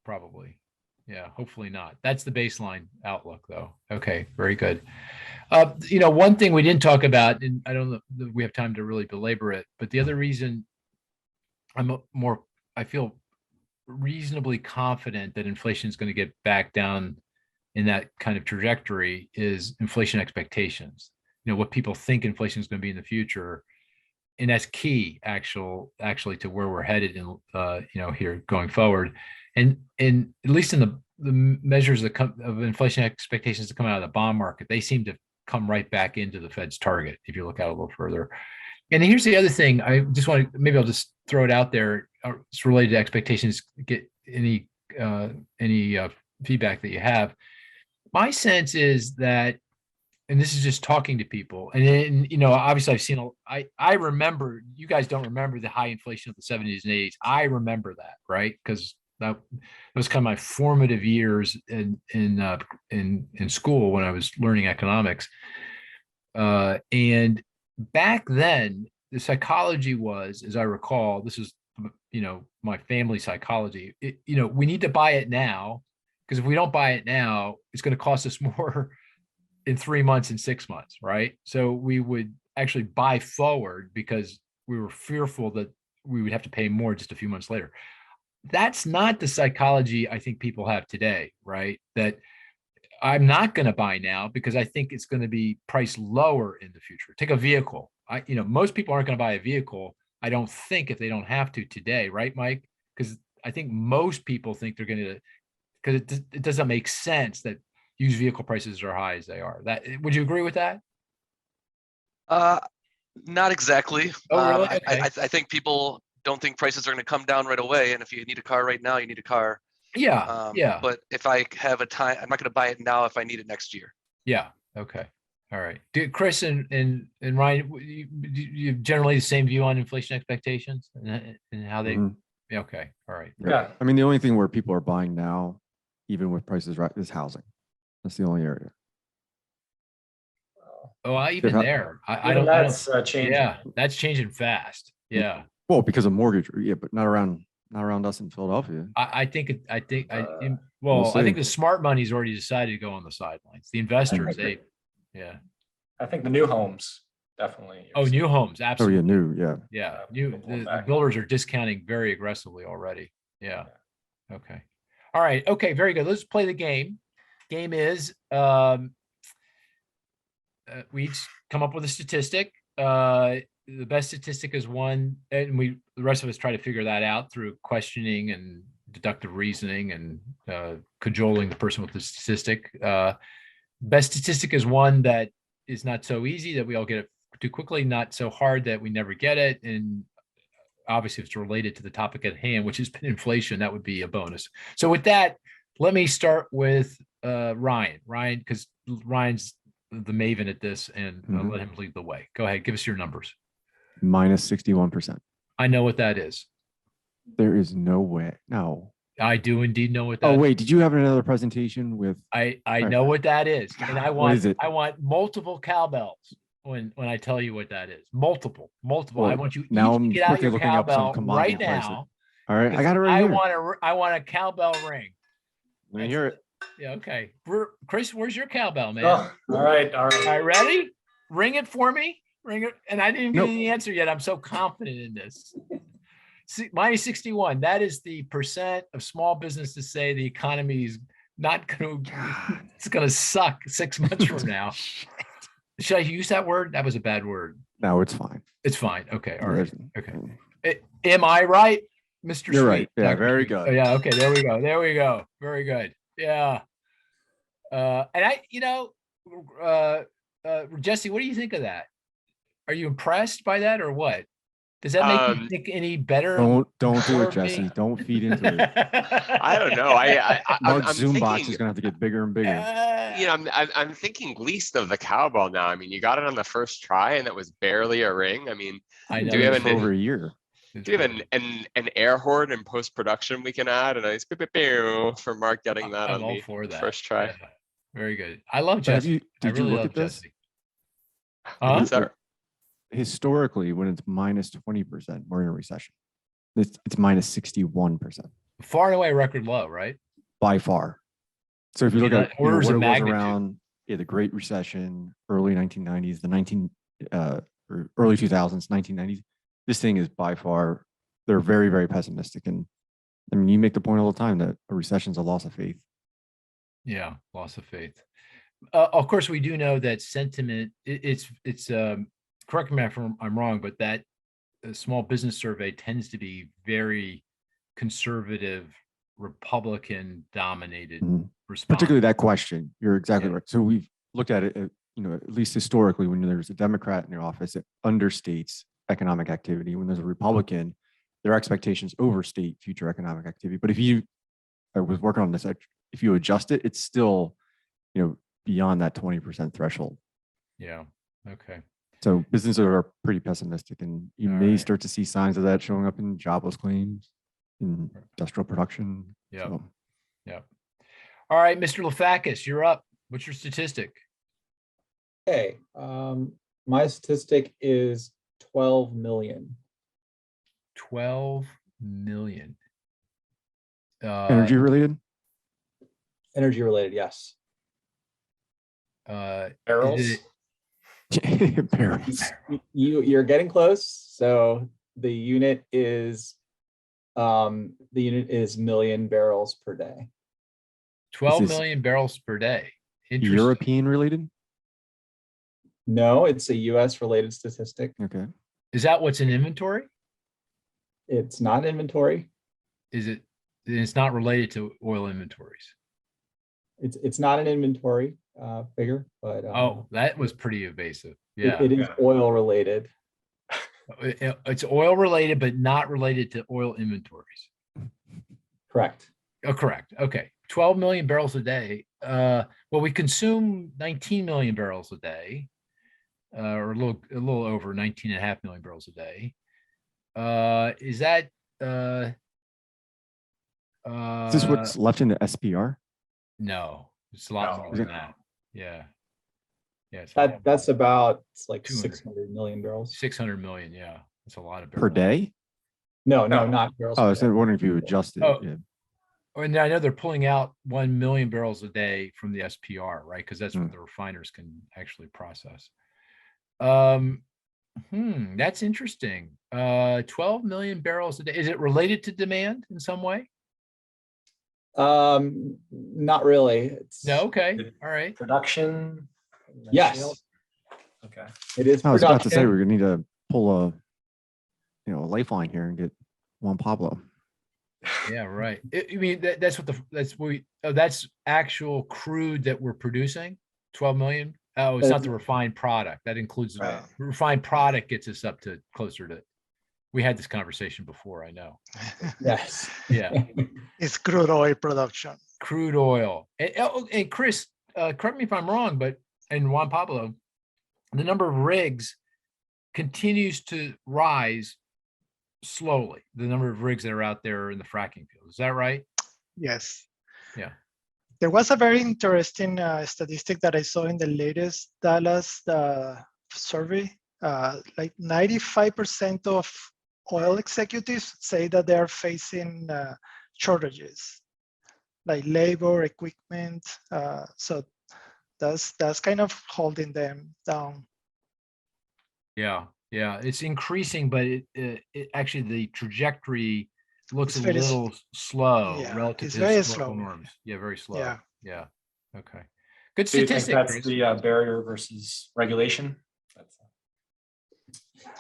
probably. Yeah, hopefully not. That's the baseline outlook, though. Okay, very good. One thing we didn't talk about, and I don't know that we have time to really belabor it, but the other reason I feel reasonably confident that inflation is going to get back down in that kind of trajectory is inflation expectations. What people think inflation is going to be in the future, and that's key, actually, to where we're headed in, here going forward. And at least in the measures of inflation expectations that come out of the bond market, they seem to come right back into the Fed's target if you look out a little further. And here's the other thing. I just want to, maybe I'll just throw it out there. It's related to expectations. Get any feedback that you have. My sense is that, and this is just talking to people, and then, obviously I've seen, I remember, you guys don't remember the high inflation of the 70s and 80s. I remember that, right? Because that was kind of my formative years in school when I was learning economics. And back then, the psychology was, as I recall, this is, my family psychology, we need to buy it now, because if we don't buy it now, it's going to cost us more in 3 months and 6 months, right? So we would actually buy forward because we were fearful that we would have to pay more just a few months later. That's not the psychology I think people have today, right? That I'm not going to buy now because I think it's going to be priced lower in the future. Take a vehicle. Most people aren't going to buy a vehicle, I don't think, if they don't have to today, right, Mike? Because I think most people think they're going to, because it doesn't make sense that used vehicle prices are high as they are. Would you agree with that? Not exactly. Oh, really? Okay. I think people don't think prices are going to come down right away. And if you need a car right now, you need a car. Yeah. Yeah. But if I have a time, I'm not going to buy it now if I need it next year. Yeah. Okay. All right. Chris and Ryan, you generally the same view on inflation expectations and how they. Mhm. Yeah, okay. All right. Yeah. I mean, the only thing where people are buying now, even with prices right, is housing. That's the only area. Oh, even how- there, I Even don't. that's changing. Yeah, that's changing fast. Yeah. Well, because of mortgage, yeah, but not around us in Philadelphia. I think I think We'll I think see. the smart money's already decided to go on the sidelines. The investors, yeah. I think the new homes definitely. Oh, new homes, Oh, yeah, absolutely. new, yeah. Yeah, People pulling the back. builders are discounting very aggressively already. Yeah. Okay. All right. Okay. Very good. Let's play the game. Game is we each come up with a statistic. The best statistic is one, and the rest of us try to figure that out through questioning and deductive reasoning and cajoling the person with the statistic. Best statistic is one that is not so easy that we all get it too quickly, not so hard that we never get it. And obviously, if it's related to the topic at hand, which is inflation, that would be a bonus. So with that, let me start with Ryan. Ryan, because Ryan's the maven at this, and I'll let him lead the way. Go ahead, give us your numbers. Minus 61%. I know what that is. There is no way. No. I do indeed know what that Oh, is. wait, did you have another presentation with? I know what that is. And I What is it? want multiple cowbells when I tell you what that is. Multiple. Well, I want you now each I'm to get out quickly your looking up some cowbell commodity right prices. now. All right, I got it right here. I want a cowbell ring. Let me hear it. Yeah, okay. Chris, where's your cowbell, man? Oh, all right. All right, ready? Ring it for me. Ring it. And I didn't get Nope. the answer yet. I'm so confident in this. Minus 61. That is the percent of small businesses say the economy is not going to, it's going to suck 6 months from now. Should I use that word? That was a bad word. No, it's fine. It's fine. Okay. All right. There's- Okay. Am I right, Mr. You're Sweet? right. Yeah, Dr. very Sweet? good. Oh, yeah. Okay. There we go. There we go. Very good. Yeah. And Jesse, what do you think of that? Are you impressed by that or what? Does that make you think any better? Don't do it, for me? Jesse. Don't feed into it. I don't know. I'm Mark's Zoom box thinking, is gonna have to get bigger and bigger. I'm thinking least of the cowbell now. I mean, you got it on the first try, and it was barely a ring. I mean, I know. do we have For over a year. do we have an air horn in post production we can add? A nice pew, pew, pew for Mark getting that I'm on all the for that. first try. Yeah. Very good. I love But have Jesse. you? Did you really look love at this? Jesse. Huh? What's that? Historically, when it's minus 20%, we're in a recession. It's minus 61% Far and away record low, right? by far. So if you look Yeah, at what orders it of was magnitude. around the Great Recession, early 1990s, or early 2000s, 1990s, this thing is by far, they're very, very pessimistic. And I mean, you make the point all the time that a recession is a loss of faith. Yeah, loss of faith. Of course, we do know that sentiment. It's correct me if I'm wrong, but that small business survey tends to be very conservative, Republican dominated Mhm. response. Particularly that question. You're exactly Yeah. right. So we've looked at it, at least historically, when there's a Democrat in the office, it understates economic activity. When there's a Republican, their expectations overstate future economic activity. But I was working on this, if you adjust it, it's still, beyond that 20% threshold. Yeah. Okay. So businesses are pretty pessimistic, and you All may right. start to see signs of that showing up in jobless claims, in industrial production. Yeah. So, Yeah. All right, Mr. Lafakis, you're up. What's your statistic? Okay, my statistic is 12 million. 12 million. energy related? Energy related, yes. Is Barrels. it- Barrels. You're getting close. So the unit is million barrels per day. 12 is million barrels per day. Interesting. European related? No, it's a US related statistic. Okay. Is that what's in inventory? It's not inventory. Is it? It's not related to oil inventories. It's not an inventory figure, but Oh, that was pretty evasive. Yeah. it is oil related. It's oil related, but not related to oil inventories. Correct. Oh, correct. Okay. 12 million barrels a day. Well, we consume 19 million barrels a day, or a little over 19.5 million barrels a day. Is that Is this what's left in the SPR? no, it's a lot No. more than that. Yeah. Yeah. It's a lot That's about, it's like 200. 600 million barrels. 600 million. Yeah. It's a lot of Per barrels. day? No, No. not barrels. Oh, I per was day. wondering if you adjusted Oh. it. Yeah. And I know they're pulling out 1 million barrels a day from the SPR, right? Because that's what Mm. the refiners can actually process. That's interesting. 12 million barrels a day. Is it related to demand in some way? Not really. It's No. Okay. All right. Production. Yes. Okay. It is I was about to say, production. we're gonna need to pull a, a lifeline here and get Juan Pablo. Yeah, right. I mean, that's what that's actual crude that we're producing, 12 million. Oh, it's not the refined product. That includes the Right. refined product gets us up to closer to, we had this conversation before, I know. Yes. Yeah. It's crude oil production. Crude oil. And Chris, correct me if I'm wrong, but, and Juan Pablo, the number of rigs continues to rise slowly. The number of rigs that are out there in the fracking field. Is that right? Yes. Yeah. There was a very interesting statistic that I saw in the latest Dallas survey. Like 95% of oil executives say that they are facing shortages, like labor, equipment. So that's kind of holding them down. Yeah. Yeah. It's increasing, but it actually the trajectory looks It's a very little slow yeah, relative it's to very historical slow. norms. Yeah, very slow. Yeah. Yeah. Okay. Good Do you think statistic, that's Chris. the barrier versus regulation?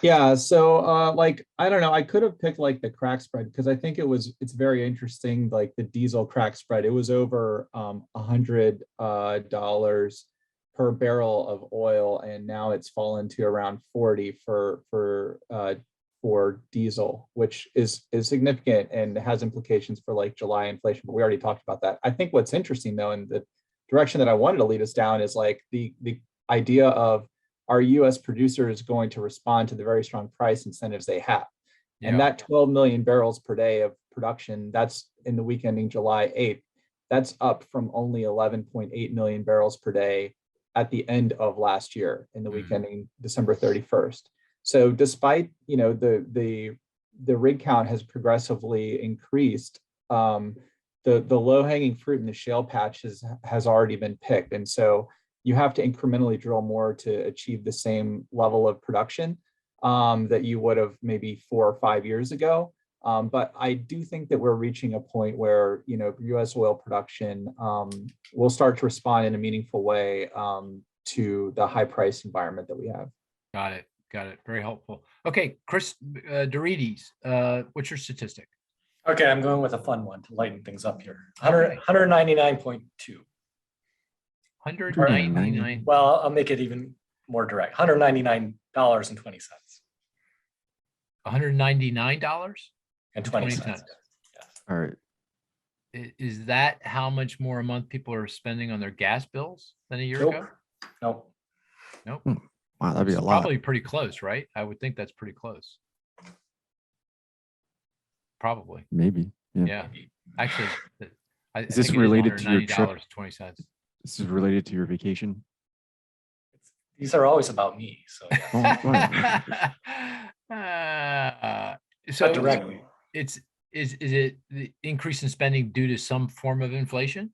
Yeah, so like I don't know, I could have picked like the crack spread because I think it's very interesting, like the diesel crack spread. It was over $100 per barrel of oil, and now it's fallen to around 40 for diesel, which is significant and has implications for like July inflation, but we already talked about that. I think what's interesting though, and the direction that I wanted to lead us down is like the idea of, are US producers going to respond to the very strong price incentives they have? And Yeah. that 12 million barrels per day of production, that's in the week ending July 8th, that's up from only 11.8 million barrels per day at the end of last year in the week ending December 31st. So despite, the rig count has progressively increased, the low hanging fruit in the shale patch has already been picked. And so you have to incrementally drill more to achieve the same level of production that you would have maybe 4 or 5 years ago. But I do think that we're reaching a point where, US oil production will start to respond in a meaningful way to the high price environment that we have. Got it. Very helpful. Okay, Chris Dorides, what's your statistic? Okay, I'm going with a fun one to lighten things up here. Okay. 199.2. 199. Well, I'll make it even more direct. $199.20. $199 And 20 cents. All right. Is that how much more a month people are spending on their gas bills than a year ago? Nope. Nope. Wow, that'd be It's a lot. probably pretty close, right? I would think that's pretty close. Probably. Maybe. Yeah. Yeah. Actually, Is this related to your trip? $190.20. This is related to your vacation. These are always about me. So yeah. Oh, right. So Not directly. is it the increase in spending due to some form of inflation?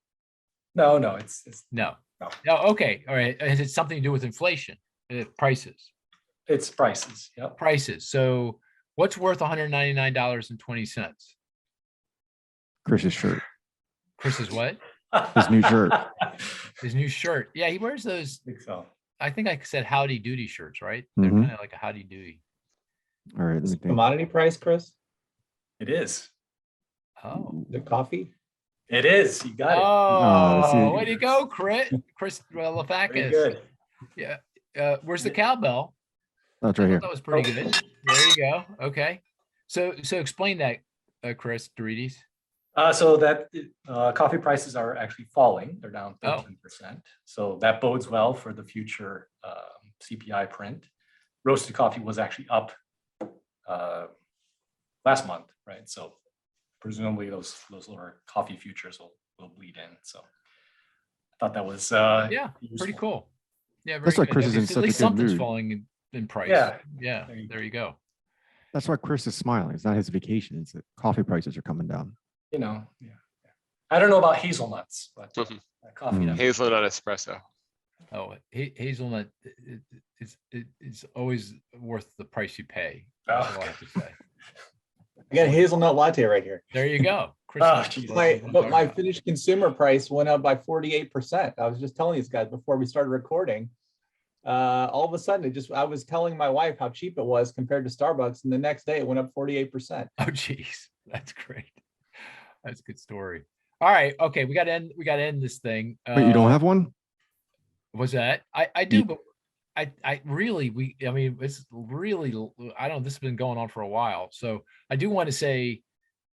No, it's No. No. Oh, okay. All right. Has it something to do with inflation? Prices. it's prices. Yep. Prices. So what's worth $199.20? Chris's shirt. Chris's what? His new shirt. His new shirt. Yeah, he wears those. I think so. I think I said howdy doody shirts, right? They're Mhm. kind of like a howdy doody. All right. Let me think. Commodity price, Chris? It is. Oh. The coffee? It is. You got it. Oh, see. way to go, Chris Very Lafakis. good. Yeah. Where's the cowbell? That's I right thought here. that was pretty good. There you go. Okay. So explain that, Chris Dorides. So that coffee prices are actually falling. They're down Oh. 13%. So that bodes well for the future CPI print. Roasted coffee was actually up last month, right? So presumably those lower coffee futures will bleed in. So I thought that was Yeah, pretty useful. cool. Yeah, very That's why good. Chris is in At such a least good something's mood. falling in price. Yeah. Yeah. There you There you go. That's why Chris is smiling. It's not his vacation. It's that coffee prices are coming down. You know, yeah. I don't know about hazelnuts, but coffee. Mm. definitely. Hazelnut espresso. Oh, hazelnut it's always worth the price you pay. Oh, That's all I have to say. I got a hazelnut latte right here. There you go. Chris, Oh, knows geez. what I'm But talking my about. finished consumer price went up by 48%. I was just telling these guys before we started recording. all of a sudden I was telling my wife how cheap it was compared to Starbucks, and the next day it went up 48%. Oh, geez, that's great. That's a good story. All right, okay, we got to end this thing. Wait, you don't have one? Was that? I do, You- but I really, I mean, it's really, I don't know, this has been going on for a while. So I do want to say,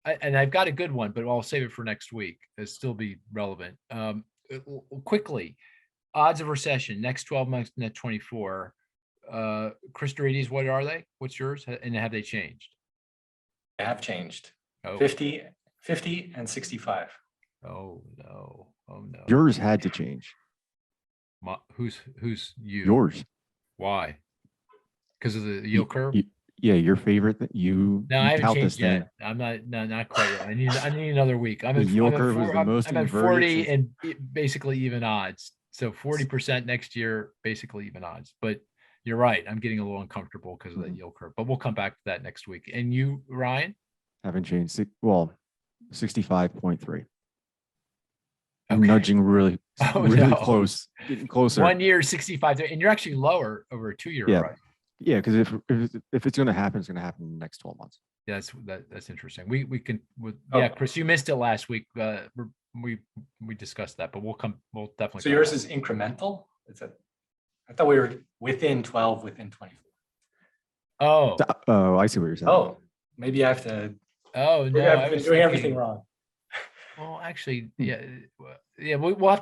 and I've got a good one, but I'll save it for next week. It'll still be relevant. Quickly, odds of recession, next 12 months, net 24. Cris, what are they? What's yours? And have they changed? They have changed. Oh, 50 and 65. oh no. Oh no. Yours had to change. Who's you? Yours. Why? Because of the yield curve? Yeah, your favorite that you No, I haven't tout this changed thing. yet. I'm not quite yet. I need another week. I'm The at, yield I'm at curve is four- the I'm- most I'm at inverted 40 since- and basically even odds. So 40% next year, basically even odds. But you're right. I'm getting a little uncomfortable because of that Mhm. yield curve. But we'll come back to that next week. And you, Ryan? Haven't changed. Well, 65.3. I'm Okay. nudging really, Oh, really no. close, getting closer. 1 year, 65, and you're actually lower over a 2 year, Yeah. right? Yeah, because if it's going to happen, it's going to happen in the next 12 months. Yeah, that's interesting. We can, Oh. yeah, Cris, you missed it last week. We discussed that, but we'll definitely. So come yours back. is incremental? Is it? I thought we were within 12, within 24. Oh, Oh, I see what you're saying. Oh, maybe I have to, oh maybe no, I I've been was doing everything thinking, wrong. well, actually, Hmm. yeah, we'll have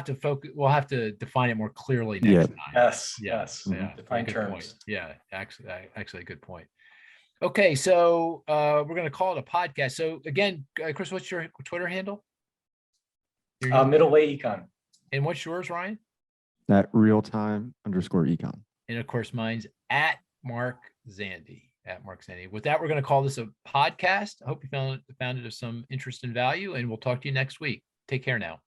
to focus. We'll have to define it more clearly next Yeah. time. Yes, Yeah, yes. yeah, Define good point. terms. Yeah, actually, a good point. Okay, so we're gonna call it a podcast. So again, Cris, what's your Twitter handle? Middle way econ. And what's yours, Ryan? That real-time_econ. And of course, mine's at Mark Zandi. With that, we're going to call this a podcast. I hope you found it of some interest and value, and we'll talk to you next week. Take care now.